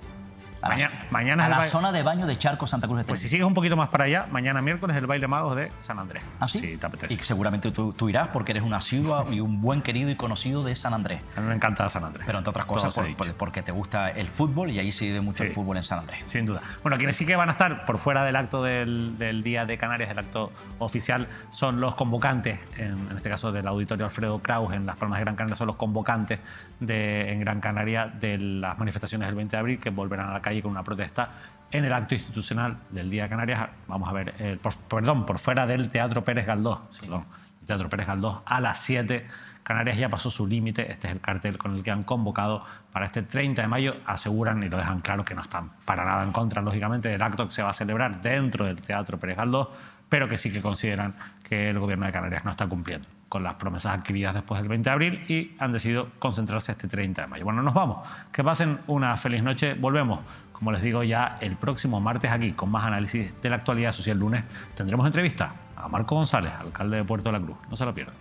Mañana a la zona de baño de Charco, Santa Cruz de Tenerife. Pues si sigues un poquito más para allá, mañana miércoles el baile magos de San Andrés. ¿Ah, sí? Sí, te apetece. Y seguramente tú irás porque eres un asiduo y un buen querido y conocido de San Andrés. A mí me encanta San Andrés. Pero entre otras cosas porque te gusta el fútbol y ahí se vive mucho el fútbol en San Andrés. Sin duda. Bueno, quienes sí que van a estar por fuera del acto del Día de Canarias, del acto oficial, son los convocantes, en este caso del Auditorio Alfredo Kraus en Las Palmas de Gran Canaria, son los convocantes en Gran Canaria de las manifestaciones del 20 de abril, que volverán a la calle con una protesta en el acto institucional del Día de Canarias. Vamos a ver, por fuera del Teatro Pérez Galdós. Sí. El Teatro Pérez Galdós a las 7. Canarias ya pasó su límite. Este es el cartel con el que han convocado para este 30 de mayo. Aseguran y lo dejan claro que no están para nada en contra, lógicamente, del acto que se va a celebrar dentro del Teatro Pérez Galdós, pero que sí que consideran que el Gobierno de Canarias no está cumpliendo con las promesas adquiridas después del 20 de abril y han decidido concentrarse este 30 de mayo. Bueno, nos vamos. Que pasen una feliz noche. Volvemos, como les digo, ya el próximo martes aquí con más análisis de la actualidad social. El lunes tendremos entrevista a Marco González, alcalde de Puerto de la Cruz. No se lo pierdan.